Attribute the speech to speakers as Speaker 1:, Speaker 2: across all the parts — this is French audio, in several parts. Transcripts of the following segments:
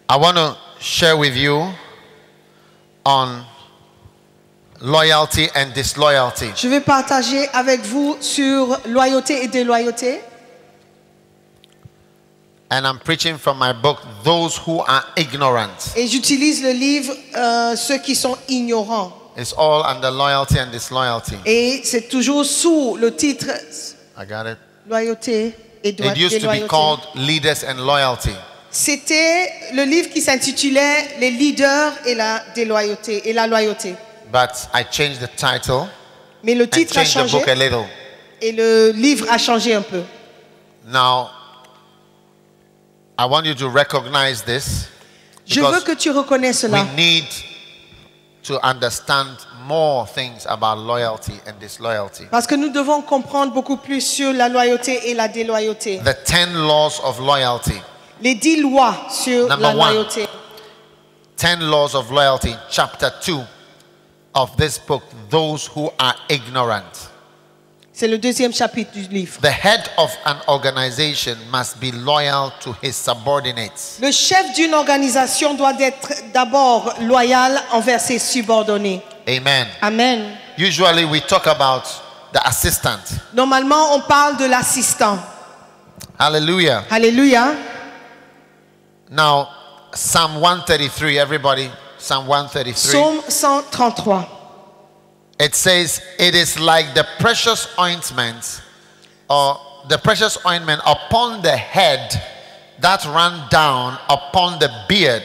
Speaker 1: I want to share with you on loyalty and disloyalty.
Speaker 2: Je vais partager avec vous sur loyauté et déloyauté.
Speaker 1: And I'm preaching from my book, Those Who Are Ignorant.
Speaker 2: Et j'utilise le livre Ceux qui sont ignorants.
Speaker 1: It's all under loyalty and disloyalty.
Speaker 2: Et c'est toujours sous le titre
Speaker 1: I got it.
Speaker 2: loyauté et
Speaker 1: It used to be
Speaker 2: déloyauté.
Speaker 1: called Leaders and Loyalty.
Speaker 2: C'était le livre qui s'intitulait Les leaders et la déloyauté et la loyauté.
Speaker 1: But I changed the title
Speaker 2: Mais le
Speaker 1: and
Speaker 2: titre a
Speaker 1: changed the
Speaker 2: changé
Speaker 1: book a little.
Speaker 2: et le livre a changé un peu.
Speaker 1: Now, I want you to recognize this
Speaker 2: Je veux
Speaker 1: because
Speaker 2: que tu reconnaisses cela.
Speaker 1: we need to understand more things about loyalty and disloyalty.
Speaker 2: Parce que nous devons comprendre beaucoup plus sur la loyauté et la déloyauté.
Speaker 1: The 10 laws of loyalty.
Speaker 2: Les 10 lois sur
Speaker 1: Number
Speaker 2: la
Speaker 1: one.
Speaker 2: loyauté.
Speaker 1: 10 laws of loyalty, chapter 2 of this book, Those Who Are Ignorant.
Speaker 2: C'est le deuxième chapitre du livre.
Speaker 1: The head of an organization must be loyal to his subordinates.
Speaker 2: Le chef d'une organisation doit être d'abord loyal envers ses subordonnés.
Speaker 1: Amen.
Speaker 2: Amen.
Speaker 1: Usually we talk about the assistant.
Speaker 2: Normalement, on parle de l'assistant.
Speaker 1: Hallelujah.
Speaker 2: Alléluia.
Speaker 1: Now, Psalm 133, everybody, Psalm 133.
Speaker 2: Psaume 133.
Speaker 1: It says, it is like the precious ointment or the precious ointment upon the head that ran down upon the beard.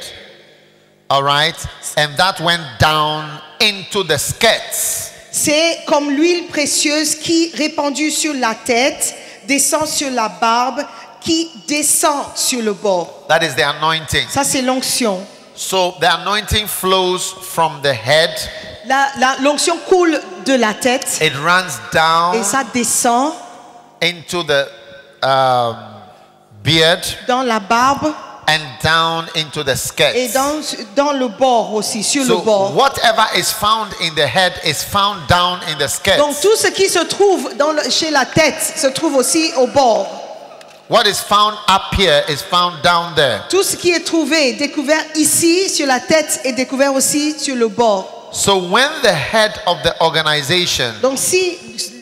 Speaker 1: All right? And that went down into the skirts.
Speaker 2: C'est comme l'huile précieuse qui, répandue sur la tête, descend sur la barbe, qui descend sur le bord.
Speaker 1: That is the anointing.
Speaker 2: Ça, c'est l'onction.
Speaker 1: So the anointing flows from the head.
Speaker 2: L'onction coule de la tête
Speaker 1: It runs down
Speaker 2: et ça descend
Speaker 1: into the beard
Speaker 2: dans la barbe
Speaker 1: and down into the skirts.
Speaker 2: et dans le bord aussi, sur le
Speaker 1: So
Speaker 2: bord.
Speaker 1: whatever is found in the head is found down in the skirts.
Speaker 2: Donc tout ce qui se trouve chez la tête se trouve aussi au bord.
Speaker 1: What is found up here is found down there.
Speaker 2: Tout ce qui est trouvé, découvert ici sur la tête est découvert aussi sur le bord.
Speaker 1: So when the head of the organization
Speaker 2: Donc si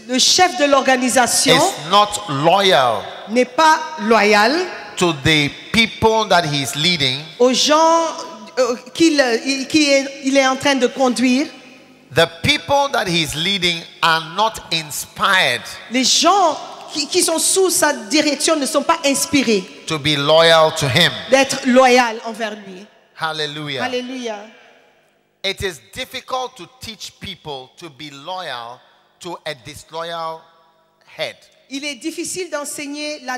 Speaker 2: le chef de l'organisation
Speaker 1: is not loyal
Speaker 2: n'est pas loyal
Speaker 1: to the people that he is leading,
Speaker 2: aux gens qu'il est en train de conduire,
Speaker 1: the people that he is leading are not inspired
Speaker 2: les gens qui sont sous sa direction ne sont pas inspirés
Speaker 1: to be loyal to him.
Speaker 2: d'être loyal envers lui.
Speaker 1: Hallelujah.
Speaker 2: Alléluia.
Speaker 1: It is difficult to teach people to be loyal to a disloyal head.
Speaker 2: Il est difficile d'enseigner la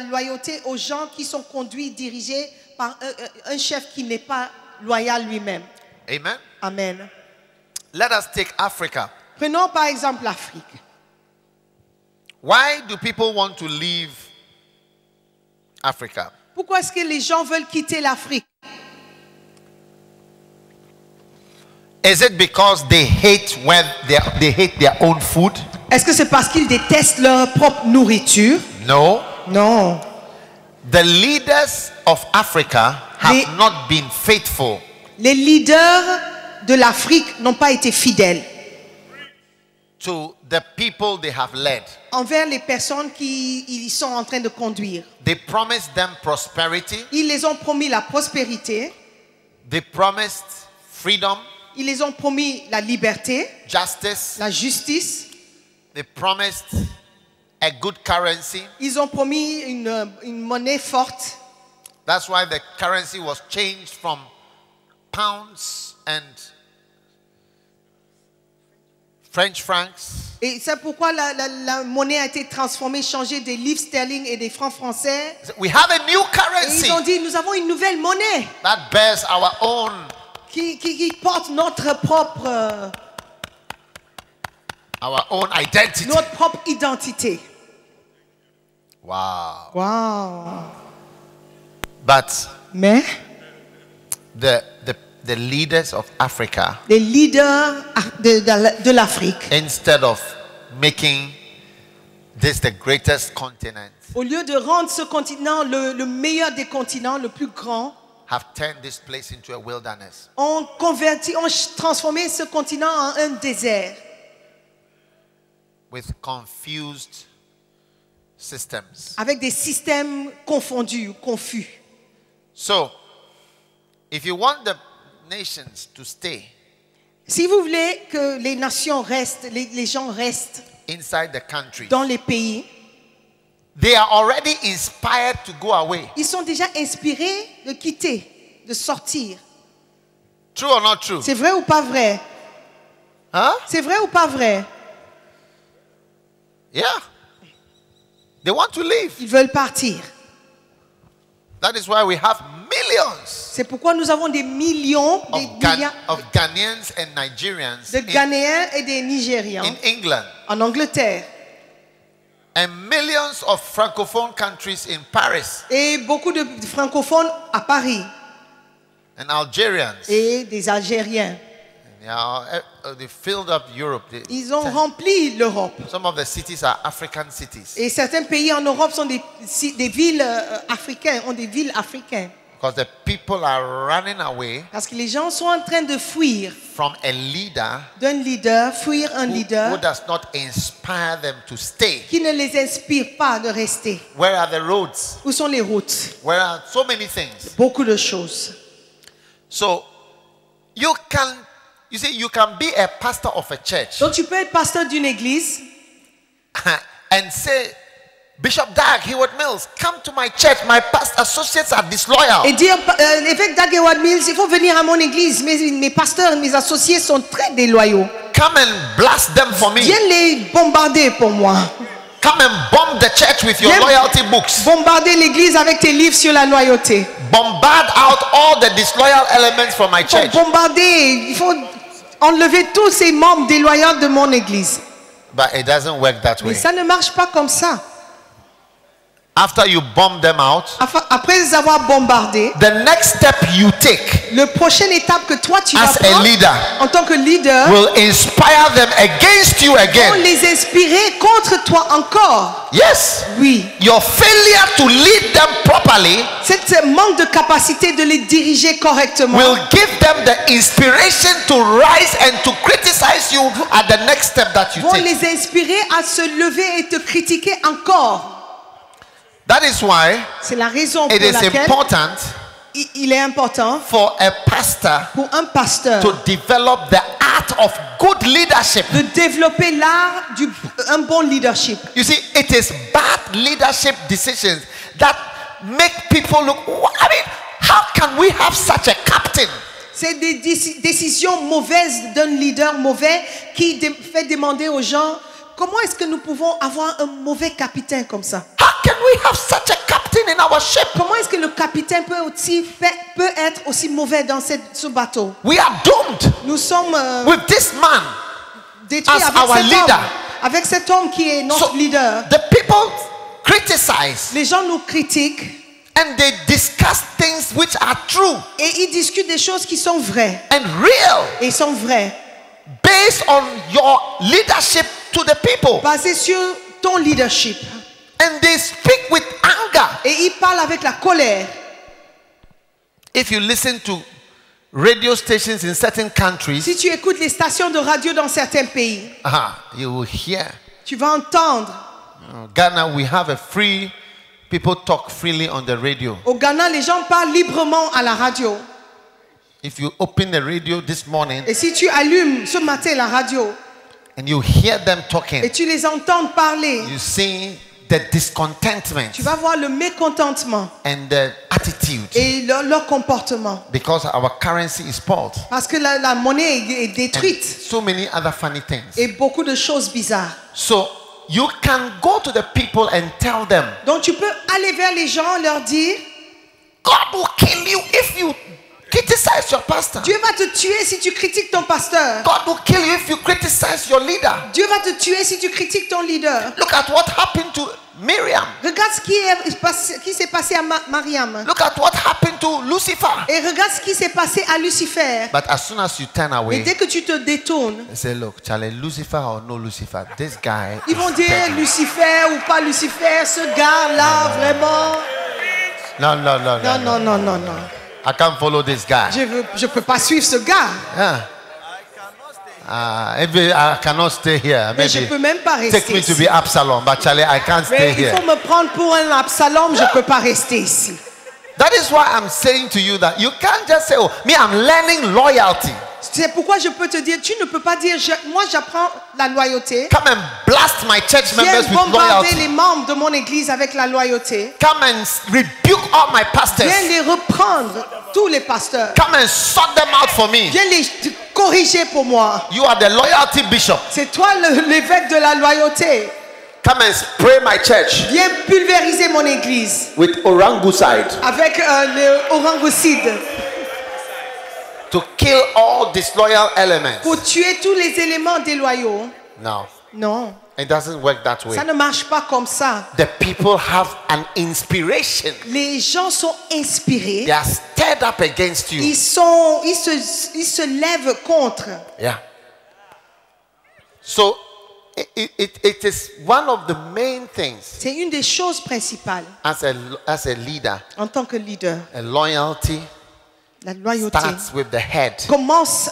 Speaker 2: loyauté aux gens qui sont conduits, dirigés par un chef qui n'est pas loyal lui-même.
Speaker 1: Amen.
Speaker 2: Amen.
Speaker 1: Let us take Africa.
Speaker 2: Prenons par exemple l'Afrique.
Speaker 1: Why do people want to leave Africa?
Speaker 2: Pourquoi est-ce que les gens veulent quitter l'Afrique?
Speaker 1: Is it because they hate they hate their own food?
Speaker 2: Est-ce que c'est parce qu'ils détestent leur propre nourriture?
Speaker 1: No.
Speaker 2: Non.
Speaker 1: The leaders of Africa have not been faithful.
Speaker 2: Les leaders de l'Afrique n'ont pas été fidèles
Speaker 1: To the people they have led.
Speaker 2: envers les personnes qu'ils sont en train de conduire.
Speaker 1: They promised them prosperity.
Speaker 2: Ils les ont promis la prospérité.
Speaker 1: They promised freedom,
Speaker 2: Ils les ont promis la liberté,
Speaker 1: justice.
Speaker 2: la justice.
Speaker 1: They promised a good currency.
Speaker 2: Ils ont promis une monnaie forte.
Speaker 1: That's why the currency was changed from pounds and French francs.
Speaker 2: Et c'est pourquoi la monnaie a été transformée, changée des livres sterling et des francs français.
Speaker 1: We have a new
Speaker 2: Et
Speaker 1: currency
Speaker 2: ils ont dit, nous avons une nouvelle monnaie
Speaker 1: that bears our own
Speaker 2: qui porte notre propre
Speaker 1: identity.
Speaker 2: notre propre identité.
Speaker 1: Wow.
Speaker 2: Wow.
Speaker 1: But
Speaker 2: Mais
Speaker 1: the leaders of Africa,
Speaker 2: les leaders de l'Afrique,
Speaker 1: instead of making this the greatest continent,
Speaker 2: au lieu de rendre ce continent le meilleur des continents, le plus grand,
Speaker 1: have turned this place into a wilderness.
Speaker 2: ont transformé ce continent en un désert
Speaker 1: With confused systems.
Speaker 2: avec des systèmes confondus, confus.
Speaker 1: So, if you want the nations to stay
Speaker 2: Si vous voulez que les nations restent, les gens restent
Speaker 1: inside the country,
Speaker 2: dans les pays,
Speaker 1: they are already inspired to go away.
Speaker 2: ils sont déjà inspirés de quitter, de sortir.
Speaker 1: True or not true?
Speaker 2: C'est vrai ou pas vrai?
Speaker 1: Huh?
Speaker 2: C'est vrai ou pas vrai?
Speaker 1: Yeah. They want to leave.
Speaker 2: Ils veulent partir.
Speaker 1: That is why we have millions
Speaker 2: C'est pourquoi nous avons des millions, des milliards
Speaker 1: of Ghanaians and Nigerians
Speaker 2: de Ghanéens et des Nigérians
Speaker 1: in England,
Speaker 2: en Angleterre
Speaker 1: and millions of francophone countries in Paris,
Speaker 2: et beaucoup de francophones à Paris
Speaker 1: and Algerians.
Speaker 2: et des Algériens.
Speaker 1: Yeah, they filled up Europe.
Speaker 2: Ils ont rempli l'Europe.
Speaker 1: Some of the cities are African cities
Speaker 2: Et certains pays en Europe sont des villes africaines, ont des villes africaines.
Speaker 1: because the people are running away
Speaker 2: Parce que les gens sont en train de fuir
Speaker 1: from a leader
Speaker 2: d'un leader, fuir un
Speaker 1: who
Speaker 2: leader
Speaker 1: does not inspire them to stay.
Speaker 2: qui ne les inspire pas de rester.
Speaker 1: Where are the roads?
Speaker 2: Où sont les routes?
Speaker 1: Where are so many things?
Speaker 2: Beaucoup de choses.
Speaker 1: So you can be a pastor of a church
Speaker 2: Donc tu peux être pasteur d'une église
Speaker 1: and say, Bishop Dag Heward Mills, come to my church. My past associates are disloyal.
Speaker 2: et dire évêque Dag Heward Mills, il faut venir à mon église. Mes pasteurs, mes associés sont très déloyaux.
Speaker 1: Come and blast them for me.
Speaker 2: Viens les bombarder pour moi.
Speaker 1: Come and bomb the church with your
Speaker 2: Viens
Speaker 1: loyalty books.
Speaker 2: bombarder l'église avec tes livres sur la loyauté.
Speaker 1: Bombard out all the disloyal elements from my
Speaker 2: Il faut
Speaker 1: church.
Speaker 2: bombarder, il faut enlever tous ces membres déloyaux de mon église.
Speaker 1: But it doesn't work that
Speaker 2: Mais
Speaker 1: way.
Speaker 2: ça ne marche pas comme ça.
Speaker 1: After you bomb them out,
Speaker 2: Après les avoir bombardés,
Speaker 1: the next step you take
Speaker 2: la prochaine étape que toi tu vas
Speaker 1: as a
Speaker 2: prendre
Speaker 1: leader
Speaker 2: en tant que leader,
Speaker 1: will inspire them against you
Speaker 2: pour
Speaker 1: again.
Speaker 2: les inspirer contre toi encore.
Speaker 1: Yes.
Speaker 2: Oui.
Speaker 1: Your failure to lead them properly
Speaker 2: Cette manque de capacité de les diriger correctement
Speaker 1: will give them the inspiration to rise and to criticize you at the next step that you
Speaker 2: vont
Speaker 1: take.
Speaker 2: les inspirer à se lever et te critiquer encore.
Speaker 1: That is why
Speaker 2: C'est la raison pour
Speaker 1: it is
Speaker 2: laquelle
Speaker 1: important
Speaker 2: il est important
Speaker 1: for a pastor
Speaker 2: pour un pasteur
Speaker 1: to develop the art of good leadership.
Speaker 2: de développer l'art d'un bon leadership.
Speaker 1: You see, it is bad leadership decisions that make people look. I mean, how can we have such a captain?
Speaker 2: C'est des décisions mauvaises d'un leader mauvais qui fait demander aux gens comment est-ce que nous pouvons avoir un mauvais capitaine comme ça.
Speaker 1: How can we have such a captain in our ship?
Speaker 2: Comment est-ce que le capitaine peut être aussi mauvais dans ce bateau?
Speaker 1: We are doomed
Speaker 2: Nous sommes
Speaker 1: with this man
Speaker 2: détruits
Speaker 1: as
Speaker 2: avec
Speaker 1: our
Speaker 2: cet
Speaker 1: leader.
Speaker 2: homme. Avec cet homme qui est notre
Speaker 1: So
Speaker 2: leader.
Speaker 1: the people criticize
Speaker 2: Les gens nous critiquent
Speaker 1: and they discuss things which are true
Speaker 2: et ils discutent des choses qui sont vraies.
Speaker 1: and real
Speaker 2: Et sont vraies.
Speaker 1: based on your leadership to the people.
Speaker 2: Basées sur ton leadership.
Speaker 1: And they speak with anger.
Speaker 2: Et ils parlent avec la colère.
Speaker 1: If you listen to radio stations in certain countries,
Speaker 2: Si tu écoutes les stations de radio dans certains pays,
Speaker 1: you will hear.
Speaker 2: tu vas entendre.
Speaker 1: Ghana, we have a free, people talk freely on the radio.
Speaker 2: Au Ghana, les gens parlent librement à la radio.
Speaker 1: If you open the radio this morning
Speaker 2: Et si tu allumes ce matin la radio
Speaker 1: and you hear them talking,
Speaker 2: et tu les entends parler,
Speaker 1: you see the discontentment
Speaker 2: tu vas voir le mécontentement
Speaker 1: and the attitude
Speaker 2: et leur comportement.
Speaker 1: because our currency is spoiled.
Speaker 2: Parce que la monnaie est
Speaker 1: And
Speaker 2: détruite
Speaker 1: so many other funny things.
Speaker 2: et beaucoup de choses bizarres.
Speaker 1: So you can go to the people and tell them,
Speaker 2: Donc tu peux aller vers les gens, leur dire,
Speaker 1: God will kill you if you criticize your pastor.
Speaker 2: Dieu va te tuer si tu critiques ton pasteur.
Speaker 1: God will kill you if you criticize your leader.
Speaker 2: Dieu va te tuer si tu critiques ton leader.
Speaker 1: Look at what happened to Miriam.
Speaker 2: Regarde ce qui s'est passé à Mariam.
Speaker 1: Look at what happened to Lucifer.
Speaker 2: Et regarde ce qui s'est passé à Lucifer.
Speaker 1: But as soon as you turn
Speaker 2: Et
Speaker 1: away,
Speaker 2: dès que tu te détournes,
Speaker 1: they say, look, Charlie, Lucifer or no Lucifer, this guy
Speaker 2: ils vont
Speaker 1: is
Speaker 2: dire
Speaker 1: dead.
Speaker 2: Lucifer ou pas Lucifer, ce gars-là, vraiment.
Speaker 1: No.
Speaker 2: Non.
Speaker 1: I can't follow this guy.
Speaker 2: Je peux pas suivre ce gars.
Speaker 1: Yeah. Maybe I cannot stay here.
Speaker 2: Mais je
Speaker 1: Maybe
Speaker 2: peux même pas rester
Speaker 1: take me to
Speaker 2: ici.
Speaker 1: be Absalom, but Charlie, I can't stay
Speaker 2: Mais il
Speaker 1: here.
Speaker 2: faut me prendre pour un Absalom, je peux pas rester ici.
Speaker 1: That is why I'm saying to you that you can't just say, oh, me, I'm learning loyalty.
Speaker 2: C'est pourquoi je peux te dire, tu ne peux pas dire, moi j'apprends la loyauté.
Speaker 1: Come and blast my church
Speaker 2: Viens
Speaker 1: members with
Speaker 2: bombarder les
Speaker 1: loyalty.
Speaker 2: membres de mon église avec la loyauté.
Speaker 1: Come and rebuke all my pastors.
Speaker 2: Viens les reprendre, tous les pasteurs.
Speaker 1: Come and sort them out for me.
Speaker 2: Viens les corriger pour moi.
Speaker 1: You are the loyalty bishop.
Speaker 2: C'est toi l'évêque de la loyauté.
Speaker 1: Come and spray my church
Speaker 2: Viens pulvériser mon église
Speaker 1: with oranguside
Speaker 2: avec le orangocide
Speaker 1: to kill all disloyal elements.
Speaker 2: pour tuer tous les éléments déloyaux.
Speaker 1: No,
Speaker 2: Non,
Speaker 1: it doesn't work that way.
Speaker 2: ça ne marche pas comme ça.
Speaker 1: The people have an inspiration.
Speaker 2: Les gens sont inspirés.
Speaker 1: They are stirred up against you.
Speaker 2: Ils se lèvent contre.
Speaker 1: Yeah. So it is one of the main things
Speaker 2: C'est une des choses principales
Speaker 1: as a leader.
Speaker 2: en tant que leader.
Speaker 1: A loyalty
Speaker 2: La loyauté
Speaker 1: starts with the head.
Speaker 2: commence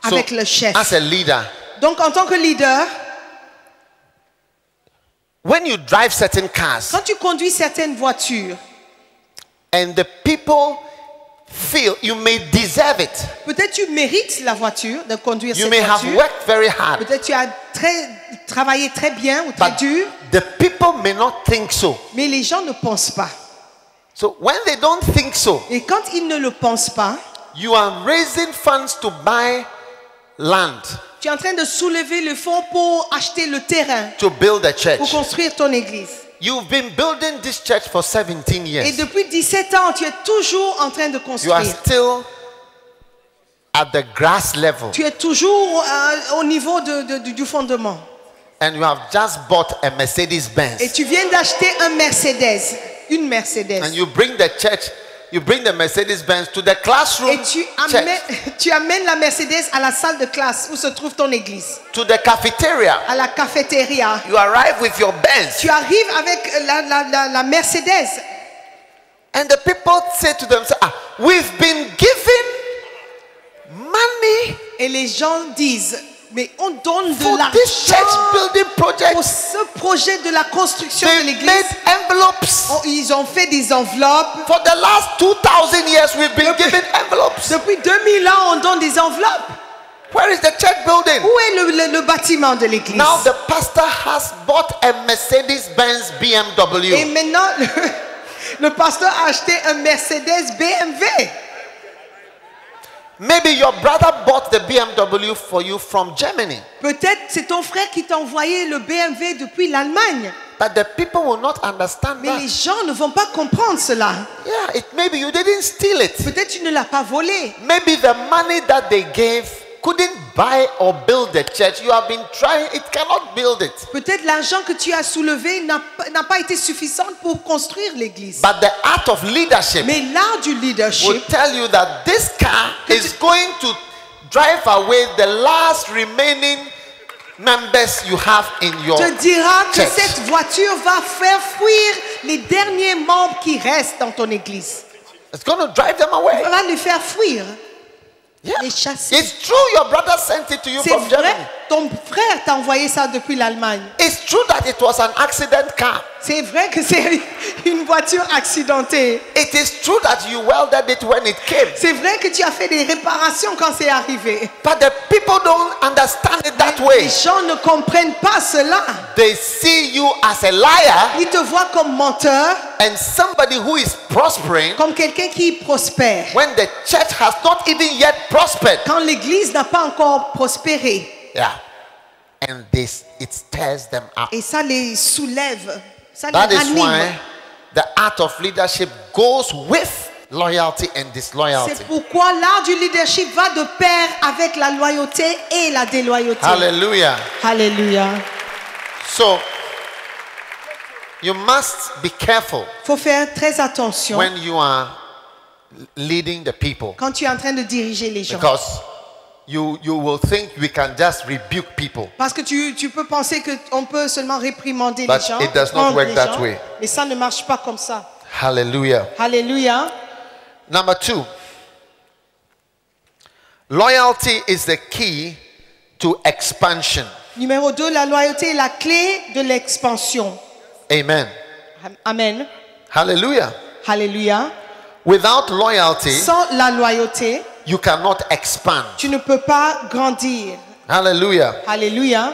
Speaker 1: So,
Speaker 2: avec le chef.
Speaker 1: as a leader,
Speaker 2: Donc en tant que leader,
Speaker 1: when you drive certain cars
Speaker 2: quand tu conduis certaines voitures,
Speaker 1: and the people feel you may deserve it,
Speaker 2: peut-être tu mérites la voiture, de conduire
Speaker 1: you
Speaker 2: cette
Speaker 1: may have
Speaker 2: voiture.
Speaker 1: worked very hard,
Speaker 2: Peut-être tu as travaillé très bien ou très
Speaker 1: but
Speaker 2: dur,
Speaker 1: the people may not think so.
Speaker 2: mais les gens ne pensent pas.
Speaker 1: So when they don't think so,
Speaker 2: Et quand ils ne le pensent pas,
Speaker 1: you are raising funds to buy land
Speaker 2: tu es en train de soulever le fonds pour acheter le terrain,
Speaker 1: to build a church.
Speaker 2: pour construire ton église.
Speaker 1: You've been building this church for 17
Speaker 2: Et
Speaker 1: years.
Speaker 2: depuis 17 ans, tu es toujours en train de
Speaker 1: You are
Speaker 2: construire.
Speaker 1: still at the grass level,
Speaker 2: Tu es toujours au niveau du fondement.
Speaker 1: and you have just bought a Mercedes
Speaker 2: Et
Speaker 1: Benz,
Speaker 2: tu viens d'acheter un Mercedes, une Mercedes.
Speaker 1: and you bring the church, you bring the Mercedes Benz to the classroom,
Speaker 2: Et
Speaker 1: church,
Speaker 2: tu amènes la Mercedes à la salle de classe où se trouve ton église,
Speaker 1: to the cafeteria.
Speaker 2: à la cafétéria.
Speaker 1: You arrive with your Benz,
Speaker 2: Tu arrives avec la Mercedes.
Speaker 1: and the people say to themselves, we've been given money
Speaker 2: Et les gens disent, mais on donne
Speaker 1: for
Speaker 2: de
Speaker 1: this church
Speaker 2: l'argent
Speaker 1: building
Speaker 2: pour
Speaker 1: project.
Speaker 2: ce projet de la construction de
Speaker 1: They
Speaker 2: l'église.
Speaker 1: made envelopes.
Speaker 2: Ils ont fait des enveloppes.
Speaker 1: For the last 2,000 years, we've been given envelopes.
Speaker 2: Depuis 2000 ans, on donne des enveloppes.
Speaker 1: Where is the church building?
Speaker 2: Où est le bâtiment de l'église?
Speaker 1: Now the pastor has bought a Mercedes-Benz
Speaker 2: Et
Speaker 1: BMW.
Speaker 2: maintenant, le pasteur a acheté un Mercedes BMW.
Speaker 1: Maybe your brother bought the BMW for you from Germany.
Speaker 2: Peut-être c'est ton frère qui t'a envoyé le BMW depuis l'Allemagne.
Speaker 1: But the people will not understand
Speaker 2: Mais les
Speaker 1: that.
Speaker 2: gens ne vont pas comprendre cela.
Speaker 1: Yeah, maybe you didn't steal it.
Speaker 2: Peut-être tu ne l'as pas volé.
Speaker 1: Maybe the money that they gave couldn't buy or build the church. You have been trying, it cannot build it.
Speaker 2: Peut-être l'argent que tu as soulevé n'a pas été suffisant pour construire l'église.
Speaker 1: But the art of leadership
Speaker 2: Mais l'art du
Speaker 1: will
Speaker 2: leadership
Speaker 1: tell you that this car is going to drive away the last remaining members you have in your
Speaker 2: te dira que
Speaker 1: church.
Speaker 2: cette voiture va faire fuir les derniers membres qui restent dans ton église.
Speaker 1: It's going to drive them away.
Speaker 2: Va les faire fuir,
Speaker 1: Yeah.
Speaker 2: les chasser.
Speaker 1: It's true your brother sent it to you
Speaker 2: C'est
Speaker 1: from
Speaker 2: vrai,
Speaker 1: Germany.
Speaker 2: ton frère t'a envoyé ça depuis l'Allemagne.
Speaker 1: It's true that it was an accident car.
Speaker 2: C'est vrai que c'est une voiture accidentée.
Speaker 1: It is true that you welded it when it came.
Speaker 2: C'est vrai que tu as fait des réparations quand c'est arrivé.
Speaker 1: But the people don't understand it that
Speaker 2: Les
Speaker 1: way.
Speaker 2: gens ne comprennent pas cela.
Speaker 1: They see you as a liar
Speaker 2: Ils te voient comme menteur,
Speaker 1: and somebody who is prospering
Speaker 2: comme quelqu'un qui prospère.
Speaker 1: when the church has not even yet prospered.
Speaker 2: Quand l'église n'a pas encore prospéré.
Speaker 1: Yeah. And it stirs them up.
Speaker 2: Et ça les soulève. Ça
Speaker 1: That
Speaker 2: les
Speaker 1: is
Speaker 2: ranime.
Speaker 1: why the art of leadership goes with loyalty and disloyalty.
Speaker 2: C'est pourquoi l'art du leadership va de pair avec la loyauté et la déloyauté.
Speaker 1: Hallelujah.
Speaker 2: Alléluia.
Speaker 1: So you must be careful
Speaker 2: Il faut faire très attention
Speaker 1: when you are leading the people,
Speaker 2: quand tu es en train de diriger les gens.
Speaker 1: because you will think we can just rebuke people.
Speaker 2: Parce que tu peux penser qu'on peut seulement réprimander
Speaker 1: But
Speaker 2: les gens.
Speaker 1: it does not
Speaker 2: reprendre
Speaker 1: work
Speaker 2: les
Speaker 1: that
Speaker 2: gens,
Speaker 1: way.
Speaker 2: Mais ça ne marche pas comme ça.
Speaker 1: Hallelujah.
Speaker 2: Alléluia.
Speaker 1: Number 2. Loyalty is the key to expansion.
Speaker 2: Numéro 2, la loyauté est la clé de l'expansion.
Speaker 1: Amen.
Speaker 2: Amen.
Speaker 1: Hallelujah.
Speaker 2: Alléluia.
Speaker 1: Without loyalty,
Speaker 2: Sans la loyauté,
Speaker 1: you cannot expand.
Speaker 2: tu ne peux pas grandir.
Speaker 1: Hallelujah.
Speaker 2: Alléluia.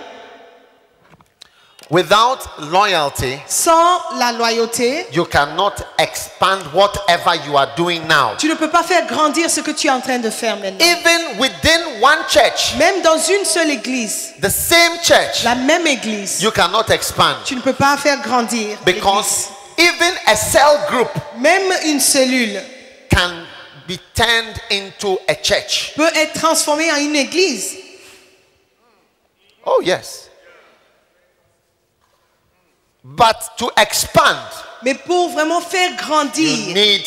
Speaker 1: Without loyalty,
Speaker 2: Sans la loyauté,
Speaker 1: you cannot expand whatever you are doing now.
Speaker 2: tu ne peux pas faire grandir ce que tu es en train de faire maintenant.
Speaker 1: Even within one church,
Speaker 2: Même dans une seule église,
Speaker 1: the same church,
Speaker 2: la même église,
Speaker 1: you cannot expand.
Speaker 2: tu ne peux pas faire grandir.
Speaker 1: Because even a cell group
Speaker 2: Même une cellule
Speaker 1: can be turned into a church.
Speaker 2: peut être transformée en une église.
Speaker 1: Oh, yes. But to expand,
Speaker 2: Mais pour vraiment faire
Speaker 1: you
Speaker 2: grandir,
Speaker 1: need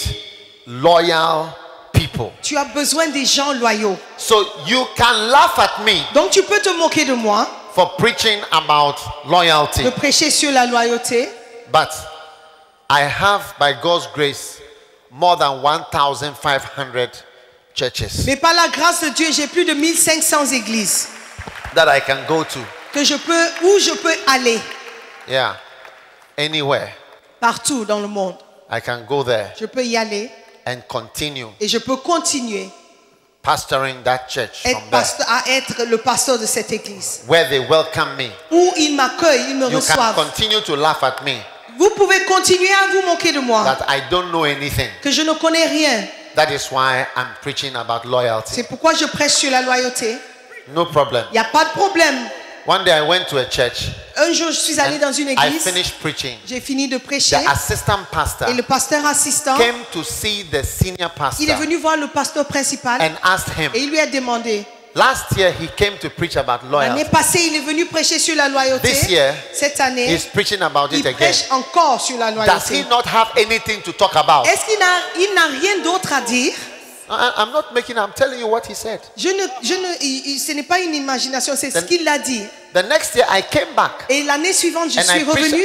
Speaker 1: loyal people.
Speaker 2: tu as besoin des gens loyaux.
Speaker 1: So you can laugh at me
Speaker 2: Donc tu peux te moquer de moi,
Speaker 1: for preaching about loyalty.
Speaker 2: de prêcher sur la loyauté.
Speaker 1: But I have, by God's grace, more than 1,500 churches
Speaker 2: Mais par la grâce de Dieu, j'ai plus de 1500 églises
Speaker 1: that I can go to.
Speaker 2: où je peux aller
Speaker 1: Yeah. Anywhere.
Speaker 2: partout dans le monde.
Speaker 1: I can go there
Speaker 2: Je peux y aller
Speaker 1: and continue
Speaker 2: et je peux continuer
Speaker 1: pastoring that church from there,
Speaker 2: à être le pasteur de cette église.
Speaker 1: where they welcome me.
Speaker 2: Où ils m'accueillent, ils me
Speaker 1: You can
Speaker 2: reçoivent.
Speaker 1: continue to laugh at me
Speaker 2: Vous pouvez continuer à vous moquer de moi,
Speaker 1: that I don't know anything.
Speaker 2: que je ne connais rien.
Speaker 1: That is why I'm preaching about loyalty.
Speaker 2: C'est pourquoi je prêche sur la loyauté.
Speaker 1: No problem.
Speaker 2: Il n'y a pas de problème.
Speaker 1: One day I went to a church
Speaker 2: Un jour, je suis allé
Speaker 1: and
Speaker 2: dans une
Speaker 1: I
Speaker 2: église.
Speaker 1: finished preaching.
Speaker 2: J'ai fini de prêcher.
Speaker 1: The assistant pastor
Speaker 2: Et le pasteur assistant,
Speaker 1: came to see the senior
Speaker 2: il est
Speaker 1: pastor
Speaker 2: venu voir le pasteur principal
Speaker 1: and asked him.
Speaker 2: et il lui a demandé.
Speaker 1: Last year he came to preach about
Speaker 2: L'année
Speaker 1: loyalty.
Speaker 2: passée, il est venu prêcher sur la loyauté.
Speaker 1: This year,
Speaker 2: Cette année,
Speaker 1: He's preaching about it
Speaker 2: il
Speaker 1: again.
Speaker 2: prêche encore sur la
Speaker 1: Does
Speaker 2: loyauté.
Speaker 1: he not have anything to talk about?
Speaker 2: Est-ce qu'il n'a rien d'autre à dire?
Speaker 1: I'm not making, I'm telling you what he said.
Speaker 2: Ce n'est pas une imagination, c'est ce qu'il a dit.
Speaker 1: The next year I came back
Speaker 2: Et l'année suivante, je
Speaker 1: and
Speaker 2: suis revenu.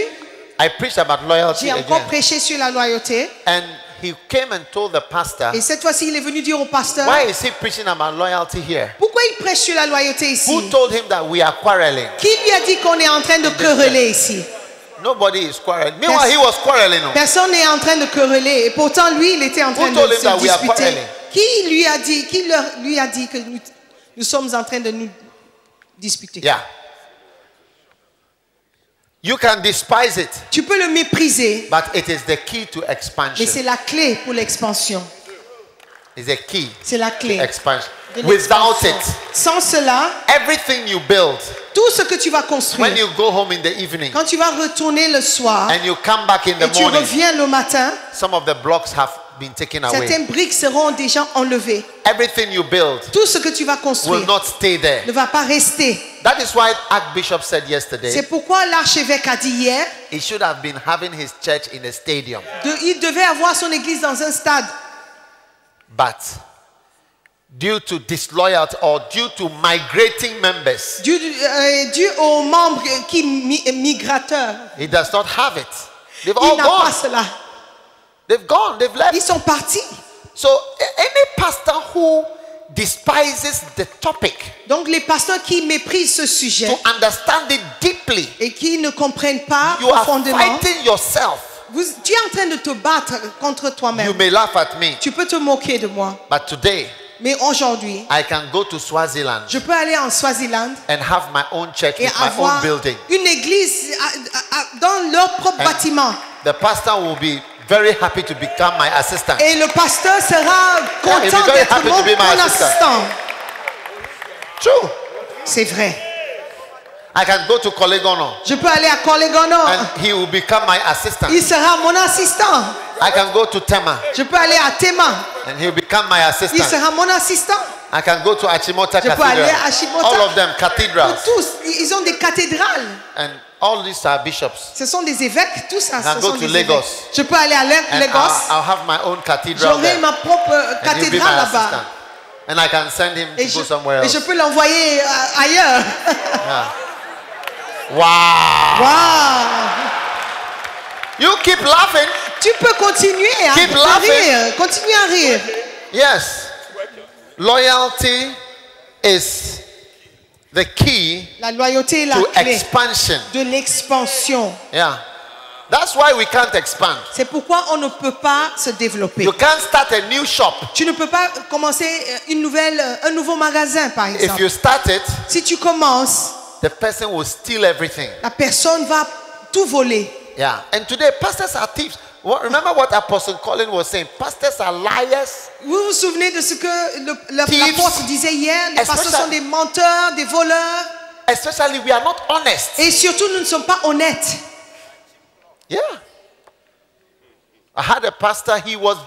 Speaker 1: I preached about loyalty
Speaker 2: J'ai encore
Speaker 1: again.
Speaker 2: prêché sur la loyauté.
Speaker 1: And he came and told the pastor,
Speaker 2: Et cette fois-ci, il est venu dire au pasteur,
Speaker 1: why is he preaching about loyalty here?
Speaker 2: pourquoi il prêche sur la loyauté ici?
Speaker 1: Who told him that we are quarreling?
Speaker 2: Qui lui a dit qu'on est en train de quereller ici?
Speaker 1: Nobody is quarreling. Meanwhile, he was quarreling.
Speaker 2: Personne n'est en train de quereller. Et pourtant, lui, il était en train
Speaker 1: Who
Speaker 2: de
Speaker 1: told him that
Speaker 2: se
Speaker 1: we are
Speaker 2: disputer.
Speaker 1: quarreling?
Speaker 2: Qui lui a dit que nous sommes en train de nous disputer?
Speaker 1: Yeah. You can despise it,
Speaker 2: Tu peux le mépriser,
Speaker 1: but it is the key to
Speaker 2: mais
Speaker 1: expansion.
Speaker 2: c'est la clé pour l'expansion.
Speaker 1: It's a key
Speaker 2: C'est la
Speaker 1: to
Speaker 2: clé
Speaker 1: expansion.
Speaker 2: de
Speaker 1: Without
Speaker 2: l'expansion.
Speaker 1: it,
Speaker 2: Sans cela,
Speaker 1: everything you build,
Speaker 2: tout ce que tu vas
Speaker 1: when
Speaker 2: construire,
Speaker 1: you go home in the evening
Speaker 2: quand tu vas retourner le soir
Speaker 1: and you come back in
Speaker 2: et
Speaker 1: the
Speaker 2: tu
Speaker 1: morning,
Speaker 2: reviens le matin,
Speaker 1: some of the blocks have been taken away.
Speaker 2: certaines briques seront déjà enlevées.
Speaker 1: Everything you build
Speaker 2: Tout ce que tu vas
Speaker 1: will
Speaker 2: construire
Speaker 1: not stay there.
Speaker 2: ne va pas rester.
Speaker 1: That is why Archbishop said yesterday
Speaker 2: C'est pourquoi l'archevêque a dit hier,
Speaker 1: he should have been having his church in a stadium.
Speaker 2: il devait avoir son église dans un stade.
Speaker 1: But due to disloyalty or due to migrating members,
Speaker 2: Dû aux membres qui migrateurs,
Speaker 1: he does not have it. They've
Speaker 2: il
Speaker 1: all
Speaker 2: n'a pas
Speaker 1: gone.
Speaker 2: cela.
Speaker 1: They've gone. They've
Speaker 2: Ils
Speaker 1: left.
Speaker 2: sont partis.
Speaker 1: So any pastor who despises the topic
Speaker 2: Donc les pasteurs qui méprisent ce sujet
Speaker 1: to understand it deeply,
Speaker 2: et qui ne comprennent pas
Speaker 1: you are
Speaker 2: profondément,
Speaker 1: fighting yourself.
Speaker 2: tu es en train de te battre contre
Speaker 1: You
Speaker 2: toi-même.
Speaker 1: may laugh at me,
Speaker 2: Tu peux te moquer de moi.
Speaker 1: but today
Speaker 2: Mais aujourd'hui,
Speaker 1: I can go to Swaziland
Speaker 2: je peux aller en Swaziland
Speaker 1: and have my own church
Speaker 2: et
Speaker 1: with my own
Speaker 2: avoir
Speaker 1: building.
Speaker 2: une église dans leur propre bâtiment.
Speaker 1: The pastor will be very happy to become my assistant.
Speaker 2: Et le pasteur sera
Speaker 1: he'll
Speaker 2: content
Speaker 1: be very
Speaker 2: d'être
Speaker 1: happy to be my
Speaker 2: mon
Speaker 1: assistant.
Speaker 2: assistant.
Speaker 1: True.
Speaker 2: C'est vrai.
Speaker 1: I can go to Kolegono
Speaker 2: Je peux aller à Kolegono.
Speaker 1: and he will become my assistant.
Speaker 2: Il sera mon assistant.
Speaker 1: I can go to Tema
Speaker 2: Je peux aller à Tema.
Speaker 1: and he will become my
Speaker 2: Il
Speaker 1: assistant.
Speaker 2: sera mon assistant.
Speaker 1: I can go to Achimota
Speaker 2: Je peux aller
Speaker 1: Cathedral.
Speaker 2: à Achimota.
Speaker 1: All of them cathedrals.
Speaker 2: Tous, ils ont des cathédrales.
Speaker 1: And all these are bishops.
Speaker 2: Ce sont des évêques, tout ça.
Speaker 1: I
Speaker 2: Ce
Speaker 1: can go
Speaker 2: sont
Speaker 1: to
Speaker 2: des
Speaker 1: Lagos.
Speaker 2: évêques. Je peux aller à
Speaker 1: And
Speaker 2: Lagos.
Speaker 1: I'll have my own cathedral
Speaker 2: J'aurai
Speaker 1: there.
Speaker 2: ma propre
Speaker 1: And he'll be my
Speaker 2: cathédrale
Speaker 1: assistant.
Speaker 2: là-bas.
Speaker 1: And I can send him to
Speaker 2: Et
Speaker 1: go somewhere
Speaker 2: je
Speaker 1: else.
Speaker 2: peux l'envoyer ailleurs.
Speaker 1: Yeah. Wow.
Speaker 2: Waouh!
Speaker 1: You keep laughing.
Speaker 2: Tu peux continuer à
Speaker 1: Keep laughing.
Speaker 2: rire. Continue à rire.
Speaker 1: Yes. Loyalty is the key
Speaker 2: La loyauté est la
Speaker 1: to
Speaker 2: clé
Speaker 1: expansion.
Speaker 2: de l'expansion.
Speaker 1: Yeah. That's why we can't expand.
Speaker 2: C'est pourquoi on ne peut pas se développer.
Speaker 1: You can't start a new shop.
Speaker 2: Tu ne peux pas commencer un nouveau magasin, par
Speaker 1: If
Speaker 2: exemple.
Speaker 1: you start it,
Speaker 2: Si tu commences,
Speaker 1: the person will steal everything.
Speaker 2: la personne va tout voler.
Speaker 1: Yeah. And today, pastors are thieves. Remember what Apostle Colin was saying? Pastors are liars.
Speaker 2: Vous vous souvenez de ce que
Speaker 1: Thieves.
Speaker 2: l'apôtre disait hier? Les pasteurs sont des menteurs, des voleurs.
Speaker 1: Especially, we are not honest.
Speaker 2: Et surtout, nous ne sommes pas honnêtes.
Speaker 1: Yeah. I had a pastor, he was